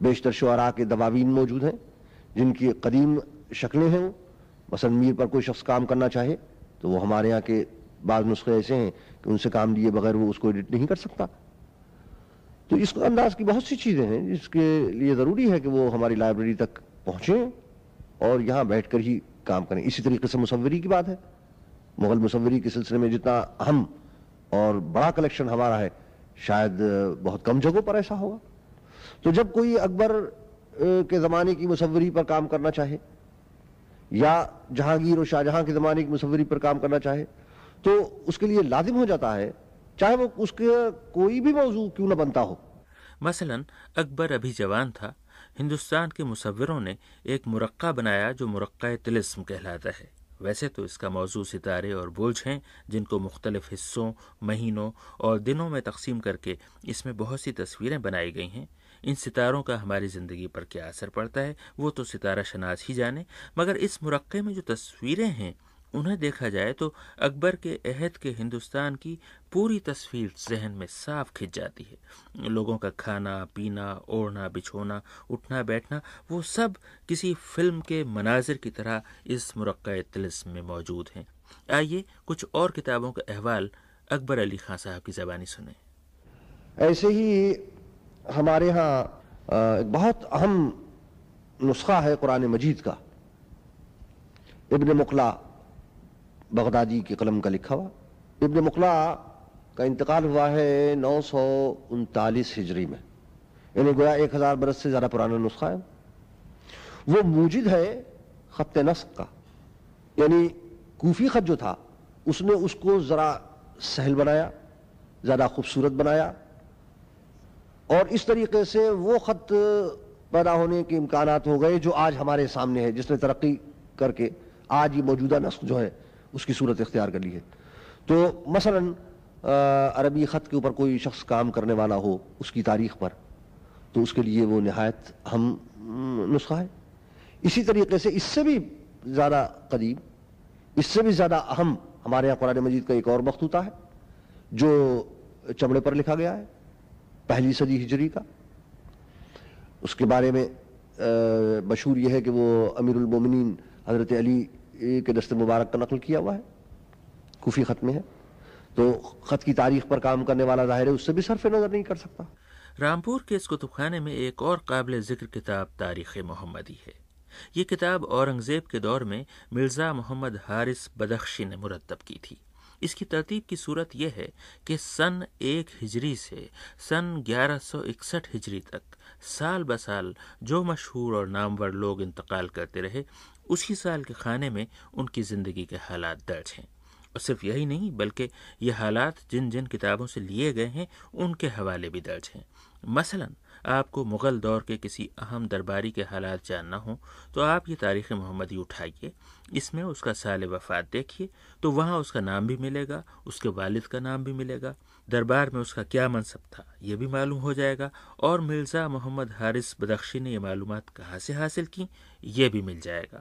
بیشتر شعراء کے دواوین موجود ہیں جن کی قدیم شکلیں ہیں۔ مثلا میر پر کوئی شخص کام کرنا چاہے تو وہ ہمارے یہاں کے بعض نسخے ایسے ہیں کہ ان سے کام لیے بغیر وہ اس کو ایڈٹ نہیں کر سکتا۔ تو اس انداز کی بہت سی چیزیں ہیں جس کے لیے ضروری ہے کہ وہ ہماری لائبریری تک پہنچیں اور یہاں بیٹھ کر ہی کام کریں۔ اسی طریقے سے مصوری کی بات ہے، مغل مصوری کے سلسلے میں جتنا اہم اور بڑا کلیکشن ہمارا ہے شاید بہت کم جگہوں پر ایسا ہوگا۔ تو جب کوئی اکبر کے زمانے کی مصوری پر کام کرنا چاہے یا جہانگیر اور شاہجہاں کے زمانے کی مصوری پر کام کرنا چاہے تو اس کے لیے لازم ہو جاتا ہے چاہے وہ اس کے کوئی بھی موضوع کیوں نہ بنتا ہو۔ مثلا اکبر ابھی جوان تھا، ہندوستان کے مصوروں نے ایک مرقع بنایا جو مرقع طلسم کہلاتا ہے۔ ویسے تو اس کا موضوع ستارے اور برج ہیں جن کو مختلف حصوں، مہینوں اور دنوں میں تقسیم کر کے اس میں بہت سی تصویریں بنائی گئی ہیں۔ ان ستاروں کا ہماری زندگی پر کیا اثر پڑتا ہے وہ تو ستارہ شناس ہی جانے، مگر اس مرقع میں جو تصویریں ہیں انہیں دیکھا جائے تو اکبر کے عہد کے ہندوستان کی پوری تصویر ذہن میں صاف کھنچ جاتی ہے۔ لوگوں کا کھانا پینا، اوڑھنا بچھونا، اٹھنا بیٹھنا، وہ سب کسی فلم کے مناظر کی طرح اس مرقع طلسم میں موجود ہیں۔ آئیے کچھ اور کتابوں کا احوال اکبر علی خان صاحب کی زبانی سنیں۔ ایسے ہی ہمارے ہاں ایک بہت اہم نسخہ ہے قرآن مجید کا، ابن مقلا بغدادی کی قلم کا لکھا ہوا۔ ابن مقلا کا انتقال ہوا ہے 939 ہجری میں، یعنی گویا 1000 برس سے زیادہ پرانا نسخہ ہے۔ وہ موجد ہے خط نسق کا، یعنی کوفی خط جو تھا اس نے اس کو ذرا سہل بنایا، زیادہ خوبصورت بنایا، اور اس طریقے سے وہ خط پیدا ہونے کے امکانات ہو گئے جو آج ہمارے سامنے ہے، جس نے ترقی کر کے آج یہ موجودہ نسخ جو ہے اس کی صورت اختیار کر لی ہے۔ تو مثلا عربی خط کے اوپر کوئی شخص کام کرنے والا ہو اس کی تاریخ پر تو اس کے لیے وہ نہایت اہم نسخہ ہے۔ اسی طریقے سے اس سے بھی زیادہ قدیم، اس سے بھی زیادہ اہم ہمارے یہاں قرآن مجید کا ایک اور مخطوطہ ہے جو چمڑے پر لکھا گیا ہے، 1 صدی ہجری کا۔ اس کے بارے میں مشہور یہ ہے کہ وہ امیر المومنین حضرت علی کے دست مبارک کا نقل کیا ہوا ہے، کوفی خط میں ہے، تو خط کی تاریخ پر کام کرنے والا ظاہر ہے اس سے بھی صرف نظر نہیں کر سکتا۔ رامپور کے اس کتب خانے میں ایک اور قابل ذکر کتاب تاریخ محمدی ہے۔ یہ کتاب اورنگزیب کے دور میں مرزا محمد حارث بدخشی نے مرتب کی تھی۔ اس کی ترتیب کی صورت یہ ہے کہ سن 1 ہجری سے سن 1161 ہجری تک سال بسال جو مشہور اور نامور لوگ انتقال کرتے رہے اسی سال کے خانے میں ان کی زندگی کے حالات درج ہیں، اور صرف یہی نہیں بلکہ یہ حالات جن جن کتابوں سے لیے گئے ہیں ان کے حوالے بھی درج ہیں۔ مثلا آپ کو مغل دور کے کسی اہم درباری کے حالات جاننا ہوں تو آپ یہ تاریخ محمدی اٹھائیے، اس میں اس کا سال وفات دیکھیے تو وہاں اس کا نام بھی ملے گا، اس کے والد کا نام بھی ملے گا، دربار میں اس کا کیا منصب تھا یہ بھی معلوم ہو جائے گا، اور مرزا محمد حارث بدخشی نے یہ معلومات کہاں سے حاصل کی یہ بھی مل جائے گا۔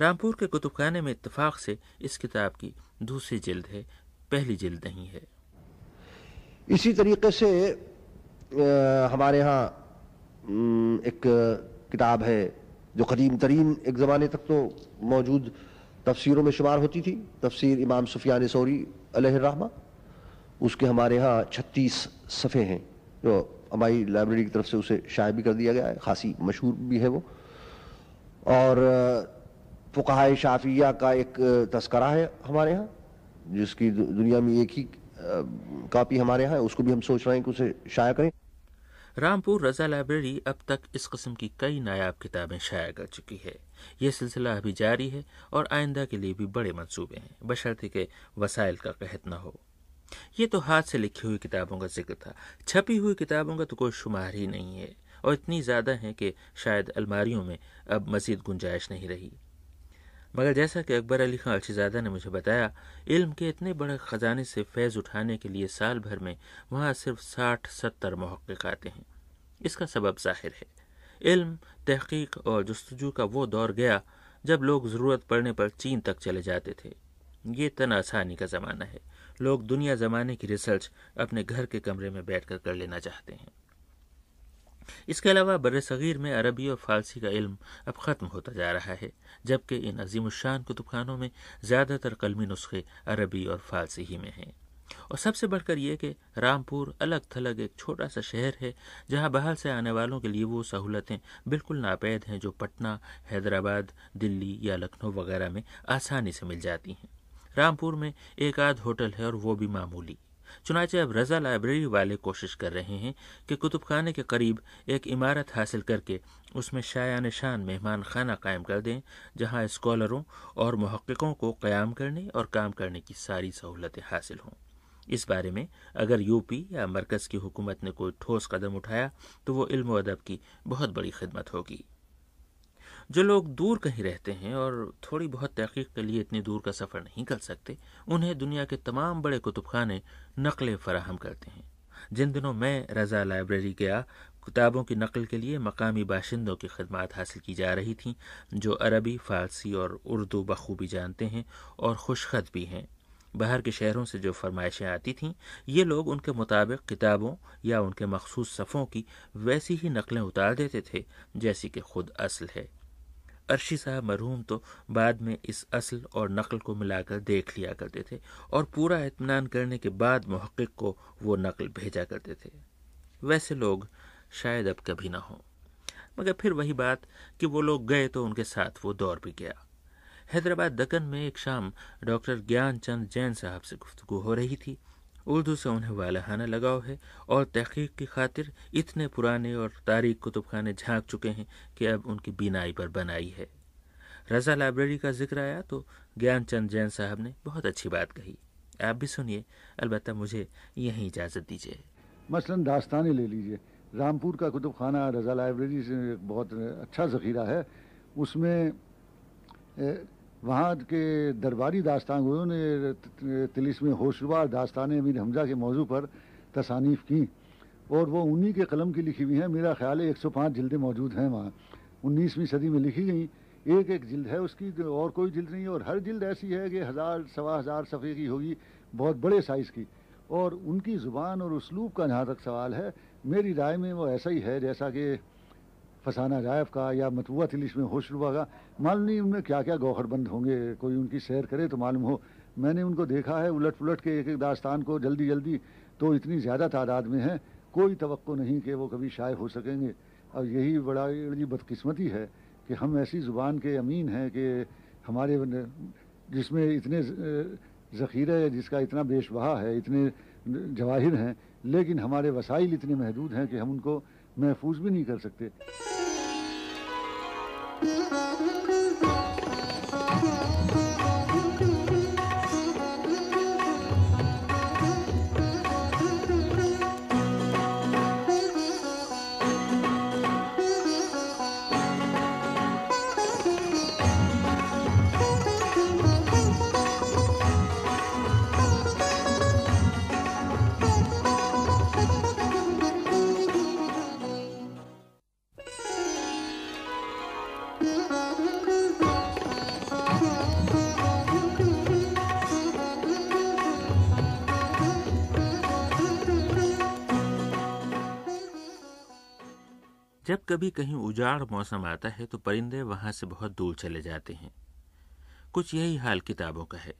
رامپور کے کتب خانے میں اتفاق سے اس کتاب کی دوسری جلد ہے، پہلی جلد نہیں ہے۔ اسی طریقے سے ہمارے ہاں ایک کتاب ہے جو قدیم ترین ایک زمانے تک تو موجود تفسیروں میں شمار ہوتی تھی، تفسیر امام سفیان ثوری علیہ الرحمہ۔ اس کے ہمارے ہاں 36 صفحے ہیں جو ہماری لائبریری کی طرف سے اسے شائع بھی کر دیا گیا ہے، خاصی مشہور بھی ہے وہ۔ اور فقہائے شافعیہ کا ایک تذکرہ ہے ہمارے ہاں جس کی دنیا میں ایک ہی کاپی ہمارے ہاں ہے، اس کو بھی ہم سوچ رہے ہیں کہ اسے شائع کریں۔ رامپور رضا لائبریری اب تک اس قسم کی کئی نایاب کتابیں شائع کر چکی ہے۔ یہ سلسلہ ابھی جاری ہے اور آئندہ کے لیے بھی بڑے منصوبے ہیں، بشرطے کہ وسائل کا قحط نہ ہو۔ یہ تو ہاتھ سے لکھی ہوئی کتابوں کا ذکر تھا، چھپی ہوئی کتابوں کا تو کوئی شمار ہی نہیں ہے، اور اتنی زیادہ ہیں کہ شاید الماریوں میں اب مزید گنجائش نہیں رہی۔ مگر جیسا کہ اکبر علی خان الشزادہ نے مجھے بتایا، علم کے اتنے بڑے خزانے سے فیض اٹھانے کے لیے سال بھر میں وہاں صرف 60-70 محقق آتے ہیں۔ اس کا سبب ظاہر ہے، علم، تحقیق اور جستجو کا وہ دور گیا جب لوگ ضرورت پڑنے پر چین تک چلے جاتے تھے۔ یہ تن آسانی کا زمانہ ہے، لوگ دنیا زمانے کی ریسرچ اپنے گھر کے کمرے میں بیٹھ کر لینا چاہتے ہیں۔ اس کے علاوہ بر صغیر میں عربی اور فارسی کا علم اب ختم ہوتا جا رہا ہے، جبکہ ان عظیم الشان کتب خانوں میں زیادہ تر قلمی نسخے عربی اور فارسی ہی میں ہیں۔ اور سب سے بڑھ کر یہ کہ رامپور الگ تھلگ ایک چھوٹا سا شہر ہے جہاں باہر سے آنے والوں کے لیے وہ سہولتیں بالکل ناپید ہیں جو پٹنہ، حیدرآباد، دلی یا لکھنؤ وغیرہ میں آسانی سے مل جاتی ہیں۔ رامپور میں ایک آدھ ہوٹل ہے اور وہ بھی معمولی۔ چنانچہ اب رضا لائبریری والے کوشش کر رہے ہیں کہ کتب خانے کے قریب ایک عمارت حاصل کر کے اس میں شایان شان مہمان خانہ قائم کر دیں، جہاں اسکالروں اور محققوں کو قیام کرنے اور کام کرنے کی ساری سہولتیں حاصل ہوں۔ اس بارے میں اگر یو پی یا مرکز کی حکومت نے کوئی ٹھوس قدم اٹھایا تو وہ علم و ادب کی بہت بڑی خدمت ہوگی۔ جو لوگ دور کہیں رہتے ہیں اور تھوڑی بہت تحقیق کے لیے اتنی دور کا سفر نہیں کر سکتے، انہیں دنیا کے تمام بڑے کتب خانے نقلیں فراہم کرتے ہیں۔ جن دنوں میں رضا لائبریری گیا، کتابوں کی نقل کے لیے مقامی باشندوں کی خدمات حاصل کی جا رہی تھیں، جو عربی، فارسی اور اردو بخوبی جانتے ہیں اور خوش خط بھی ہیں۔ باہر کے شہروں سے جو فرمائشیں آتی تھیں، یہ لوگ ان کے مطابق کتابوں یا ان کے مخصوص صفوں کی ویسی ہی نقلیں اتار دیتے تھے جیسی کہ خود اصل ہے۔ عرشی صاحب مرحوم تو بعد میں اس اصل اور نقل کو ملا کر دیکھ لیا کرتے تھے اور پورا اطمینان کرنے کے بعد محقق کو وہ نقل بھیجا کرتے تھے۔ ویسے لوگ شاید اب کبھی نہ ہوں، مگر پھر وہی بات کہ وہ لوگ گئے تو ان کے ساتھ وہ دور بھی گیا۔ حیدرآباد دکن میں ایک شام ڈاکٹر گیان چند جین صاحب سے گفتگو ہو رہی تھی۔ اردو سے انہیں والہانہ لگاؤ ہے اور تحقیق کی خاطر اتنے پرانے اور تاریک کتب خانے جھانک چکے ہیں کہ اب ان کی بینائی پر بنائی ہے۔ رضا لائبریری کا ذکر آیا تو گیان چند جین صاحب نے بہت اچھی بات کہی، آپ بھی سنیے، البتہ مجھے یہیں اجازت دیجیے۔ مثلاً داستانیں لے لیجئے، رامپور کا کتب خانہ رضا لائبریری سے بہت اچھا ذخیرہ ہے۔ اس میں وہاں کے درباری داستان گوئوں نے طلسم ہوشربا داستانیں امیر حمزہ کے موضوع پر تصانیف کیں اور وہ انہی کے قلم کی لکھی ہوئی ہیں۔ میرا خیال ہے 105 جلدیں موجود ہیں وہاں، 19ویں صدی میں لکھی گئیں۔ ایک ایک جلد ہے اس کی، اور کوئی جلد نہیں، اور ہر جلد ایسی ہے کہ 1000 سوا ہزار صفحے کی ہوگی، بہت بڑے سائز کی۔ اور ان کی زبان اور اسلوب کا جہاں تک سوال ہے، میری رائے میں وہ ایسا ہی ہے جیسا کہ فسانہ جائف کا یا مطبوعہ طلسم ہوشربا کا۔ معلوم نہیں ان میں کیا کیا گوہر بند ہوں گے، کوئی ان کی سیر کرے تو معلوم ہو۔ میں نے ان کو دیکھا ہے الٹ پلٹ کے ایک ایک داستان کو جلدی تو اتنی زیادہ تعداد میں ہیں، کوئی توقع نہیں کہ وہ کبھی شائع ہو سکیں گے۔ اور یہی بڑی بدقسمتی ہے کہ ہم ایسی زبان کے امین ہیں کہ ہمارے جس میں اتنے ذخیرے، جس کا اتنا بیش بہا ہے، اتنے جواہر ہیں، لیکن ہمارے وسائل اتنے محدود ہیں کہ ہم ان کو محفوظ بھی نہیں کر سکتے۔ جب کبھی کہیں اجاڑ موسم آتا ہے تو پرندے وہاں سے بہت دور چلے جاتے ہیں۔ کچھ یہی حال کتابوں کا ہے۔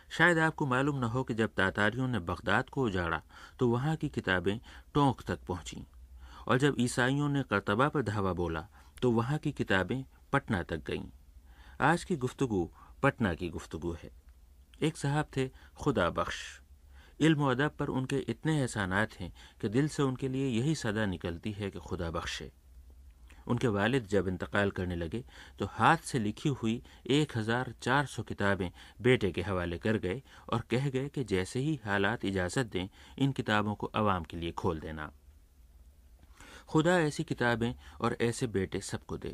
شاید آپ کو معلوم نہ ہو کہ جب تاتاریوں نے بغداد کو اجاڑا تو وہاں کی کتابیں ٹونک تک پہنچیں، اور جب عیسائیوں نے قرطبہ پر دھاوا بولا تو وہاں کی کتابیں پٹنہ تک گئیں۔ آج کی گفتگو پٹنہ کی گفتگو ہے۔ ایک صاحب تھے خدا بخش، علم و ادب پر ان کے اتنے احسانات ہیں کہ دل سے ان کے لیے یہی صدا نکلتی ہے کہ خدا بخشے۔ ان کے والد جب انتقال کرنے لگے تو ہاتھ سے لکھی ہوئی 1400 کتابیں بیٹے کے حوالے کر گئے اور کہہ گئے کہ جیسے ہی حالات اجازت دیں ان کتابوں کو عوام کے لیے کھول دینا۔ خدا ایسی کتابیں اور ایسے بیٹے سب کو دے۔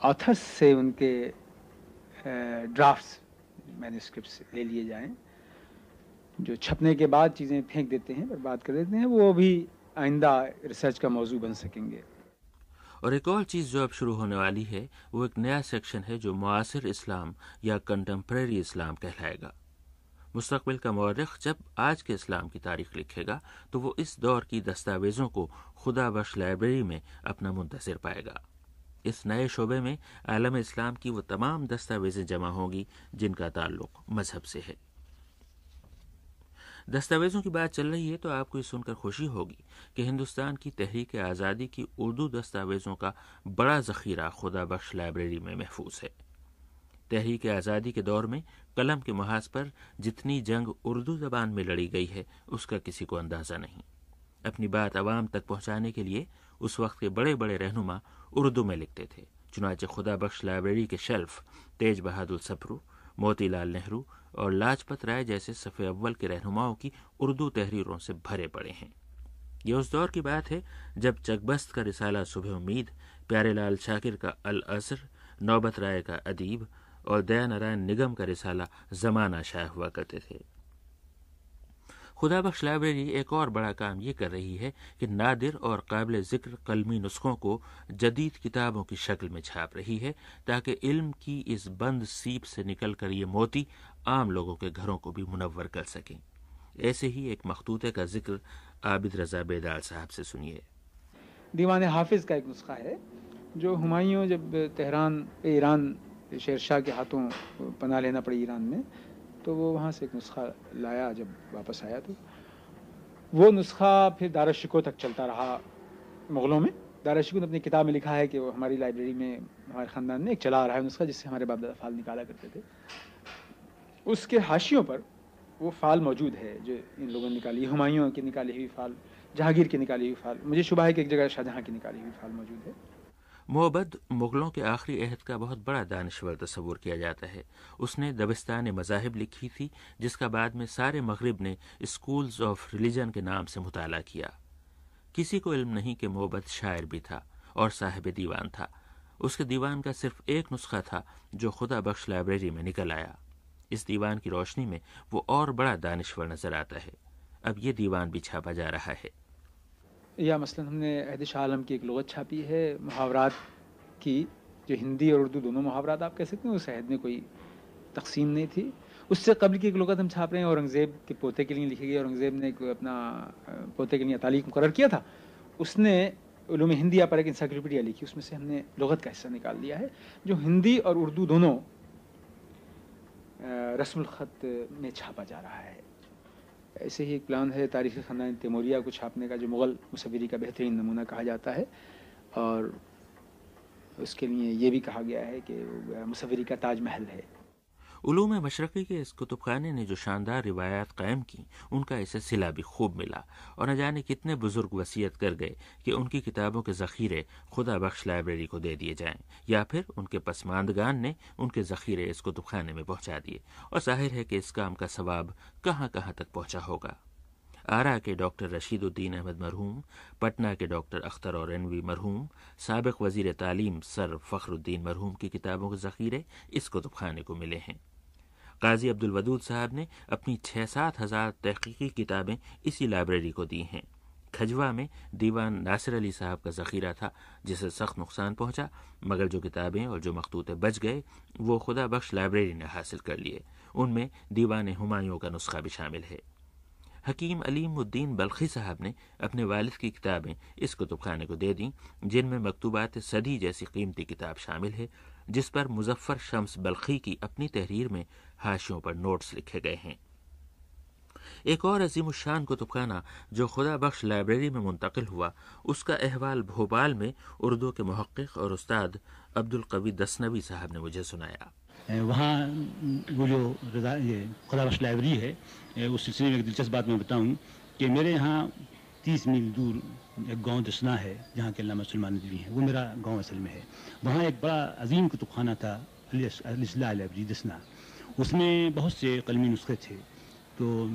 آتھرس سے ان کے ڈرافٹس مینuscripts لے لیے جائیں، جو چھپنے کے بعد چیزیں پھینک دیتے ہیں، برباد کر دیتے ہیں، وہ بھی آئندہ ریسرچ کا موضوع بن سکیں گے۔ اور ایک اور چیز جو اب شروع ہونے والی ہے وہ ایک نیا سیکشن ہے جو معاصر اسلام یا کنٹمپریری اسلام کہلائے گا۔ مستقبل کا مورخ جب آج کے اسلام کی تاریخ لکھے گا تو وہ اس دور کی دستاویزوں کو خدا بخش لائبریری میں اپنا منتظر پائے گا۔ اس نئے شعبے میں عالم اسلام کی وہ تمام دستاویزیں جمع ہوں گی جن کا تعلق مذہب سے ہے۔ دستاویزوں کی بات چل رہی ہے تو آپ کو یہ سن کر خوشی ہوگی کہ ہندوستان کی تحریک آزادی کی اردو دستاویزوں کا بڑا ذخیرہ خدا بخش لائبریری میں محفوظ ہے۔ تحریک آزادی کے دور میں قلم کے محاذ پر جتنی جنگ اردو زبان میں لڑی گئی ہے اس کا کسی کو اندازہ نہیں۔ اپنی بات عوام تک پہنچانے کے لیے اس وقت کے بڑے بڑے رہنما اردو میں لکھتے تھے، چنانچہ خدا بخش لائبریری کے شیلف تیج بہادر سپرو، موتی لال نہرو اور لاجپت رائے جیسے صف اول کے رہنماؤں کی اردو تحریروں سے بھرے پڑے ہیں۔ یہ اس دور کی بات ہے جب چکبست کا رسالہ صبح امید، پیارے لال شاکر کا العصر، نوبت رائے کا ادیب اور دیا نارائن نگم کا رسالہ زمانہ شائع ہوا کرتے تھے۔ خدا بخش لائبریری ایک اور بڑا کام یہ کر رہی ہے کہ نادر اور قابل ذکر قلمی نسخوں کو جدید کتابوں کی شکل میں چھاپ رہی ہے تاکہ علم کی اس بند سیپ سے نکل کر یہ موتی عام لوگوں کے گھروں کو بھی منور کر سکیں۔ ایسے ہی ایک مخطوطے کا ذکر عابد رضا بیدال صاحب سے سنیے۔ دیوان حافظ کا ایک نسخہ ہے جو ہمایوں جب تہران ایران شیر شاہ کے ہاتھوں پناہ لینا پڑی ایران میں، تو وہ وہاں سے ایک نسخہ لایا، جب واپس آیا تو وہ نسخہ پھر دارالشکوہ تک چلتا رہا مغلوں میں۔ دارالشکوہ نے اپنی کتاب میں لکھا ہے کہ وہ ہماری لائبریری میں ہمارے خاندان میں ایک چلا آ رہا ہے نسخہ جس سے ہمارے باپ دادا فال نکالا کرتے تھے۔ اس کے حاشیوں پر وہ فال موجود ہے جو ان لوگوں نے نکالی، ہمایوں کی نکالی ہوئی فال، جہانگیر کی نکالی ہوئی فال، مجھے شبہ ہے کہ ایک جگہ شاہجہاں کی نکالی ہوئی فال موجود ہے۔ موبد مغلوں کے آخری عہد کا بہت بڑا دانشور تصور کیا جاتا ہے۔ اس نے دبستان مذاہب لکھی تھی جس کا بعد میں سارے مغرب نے اسکولز آف ریلیجن کے نام سے مطالعہ کیا۔ کسی کو علم نہیں کہ موبد شاعر بھی تھا اور صاحب دیوان تھا۔ اس کے دیوان کا صرف ایک نسخہ تھا جو خدا بخش لائبریری میں نکل آیا۔ اس دیوان کی روشنی میں وہ اور بڑا دانشور نظر آتا ہے۔ اب یہ دیوان بھی چھاپا جا رہا ہے۔ یا مثلا ہم نے عہد شاہ عالم کی ایک لغت چھاپی ہے محاورات کی، جو ہندی اور اردو دونوں محاورات آپ کہہ سکتے ہیں، اس عہد میں کوئی تقسیم نہیں تھی۔ اس سے قبل کی ایک لغت ہم چھاپ رہے ہیں، اورنگزیب کے پوتے کے لیے لکھی گئی۔ اورنگزیب نے ایک اپنا پوتے کے لیے تعلیق مقرر کیا تھا، اس نے علوم ہندیہ پر ایک انسائکلوپیڈیا لکھی، اس میں سے ہم نے لغت کا حصہ نکال دیا ہے جو ہندی اور اردو دونوں رسم الخط میں چھاپا جا رہا ہے۔ ایسے ہی ایک پلان ہے تاریخ خاندان تیموریہ کو چھاپنے کا جو مغل مصوری کا بہترین نمونہ کہا جاتا ہے، اور اس کے لیے یہ بھی کہا گیا ہے کہ مصوری کا تاج محل ہے۔ علوم مشرقی کے اس کتب خانے نے جو شاندار روایات قائم کی ان کا اسے صلہ بھی خوب ملا، اور نہ جانے کتنے بزرگ وصیت کر گئے کہ ان کی کتابوں کے ذخیرے خدا بخش لائبریری کو دے دیے جائیں، یا پھر ان کے پسماندگان نے ان کے ذخیرے اس کتب خانے میں پہنچا دیے، اور ظاہر ہے کہ اس کام کا ثواب کہاں کہاں تک پہنچا ہوگا۔ آرا کے ڈاکٹر رشید الدین احمد مرحوم، پٹنہ کے ڈاکٹر اختر اورنوی مرحوم، سابق وزیر تعلیم سر فخر الدین مرحوم کی کتابوں کے ذخیرے اس کتب خانے کو ملے ہیں۔ قاضی عبد الودود صاحب نے اپنی 6-7 ہزار تحقیقی کتابیں اسی لائبریری کو دی ہیں۔ کھجوا میں دیوان ناصر علی صاحب کا ذخیرہ تھا جسے سخت نقصان پہنچا، مگر جو کتابیں اور جو مخطوطے بچ گئے وہ خدا بخش لائبریری نے حاصل کر لیے۔ ان میں دیوان ہمایوں کا نسخہ بھی شامل ہے۔ حکیم علیم الدین بلخی صاحب نے اپنے والد کی کتابیں اس کتب خانے کو دے دیں، جن میں مکتوبات صدی جیسی قیمتی کتاب شامل ہے جس پر مظفر شمس بلخی کی اپنی تحریر میں حاشیوں پر نوٹس لکھے گئے ہیں۔ ایک اور عظیم الشان کتب خانہ جو خدا بخش لائبریری میں منتقل ہوا، اس کا احوال بھوپال میں اردو کے محقق اور استاد عبد القوی دسنوی صاحب نے مجھے سنایا۔ وہاں وہ جو یہ خدا بخش لائبریری ہے، اس سلسلے میں ایک دلچسپ بات میں بتاؤں کہ میرے یہاں 30 میل دور ایک گاؤں دسنا ہے جہاں کے علامہ سلیمان ندوی ہیں، وہ میرا گاؤں اصل میں ہے۔ وہاں ایک بڑا عظیم کتب خانہ تھا الاصلاح لائبریری دسنا، اس میں بہت سے قلمی نسخے تھے۔ تو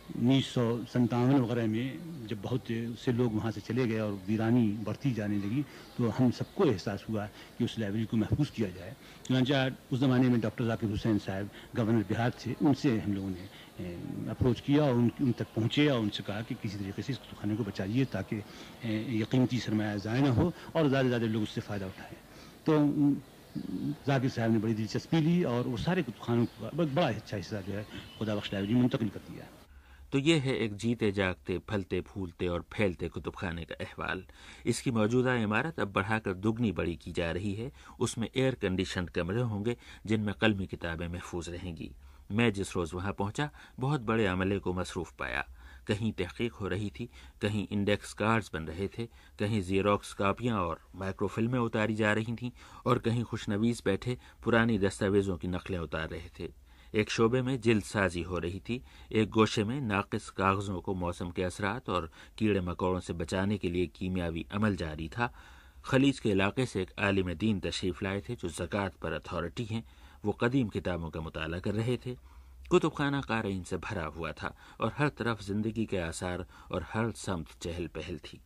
1957 وغیرہ میں جب بہت سے لوگ وہاں سے چلے گئے اور ویرانی بڑھتی جانے لگی تو ہم سب کو احساس ہوا کہ اس لائبریری کو محفوظ کیا جائے. چنانچہ اس زمانے میں ڈاکٹر ذاکر حسین صاحب گورنر بہار تھے، ان سے ہم لوگوں نے اپروچ کیا اور ان تک پہنچے اور ان سے کہا کہ کسی طریقے سے اس کتب خانے کو بچائیے تاکہ یہ قیمتی سرمایہ ضائع نہ ہو اور زیادہ سے زیادہ لوگ اس سے فائدہ اٹھائیں. تو ذاکر صاحب نے بڑی دلچسپی لی اور وہ سارے کتب خانوں کا بڑا اچھا حصہ جو ہے خدا بخش لائبریری منتقل کر دیا. تو یہ ہے ایک جیتے جاگتے پھلتے پھولتے اور پھیلتے کتب خانے کا احوال. اس کی موجودہ عمارت اب بڑھا کر دگنی بڑی کی جا رہی ہے. اس میں ایئر کنڈیشنڈ کمرے ہوں گے جن میں قلمی کتابیں محفوظ رہیں گی. میں جس روز وہاں پہنچا بہت بڑے عملے کو مصروف پایا. کہیں تحقیق ہو رہی تھی، کہیں انڈیکس کارڈز بن رہے تھے، کہیں زیروکس کاپیاں اور مائکرو فلمیں اتاری جا رہی تھیں اور کہیں خوشنویس بیٹھے پرانی دستاویزوں کی نقلیں اتار رہے تھے. ایک شعبے میں جلد سازی ہو رہی تھی، ایک گوشے میں ناقص کاغذوں کو موسم کے اثرات اور کیڑے مکوڑوں سے بچانے کے لیے کیمیاوی عمل جاری تھا. خلیج کے علاقے سے ایک عالم دین تشریف لائے تھے جو زکوٰۃ پر اتھارٹی ہیں. وہ قدیم کتابوں کا مطالعہ کر رہے تھے. کتب خانہ قارئین سے بھرا ہوا تھا اور ہر طرف زندگی کے آثار اور ہر سمت چہل پہل تھی.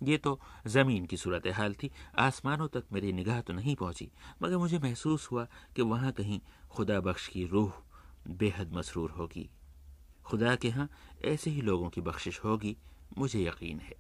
یہ تو زمین کی صورتحال تھی. آسمانوں تک میری نگاہ تو نہیں پہنچی، مگر مجھے محسوس ہوا کہ وہاں کہیں خدا بخش کی روح بے حد مسرور ہوگی. خدا کے ہاں ایسے ہی لوگوں کی بخشش ہوگی، مجھے یقین ہے.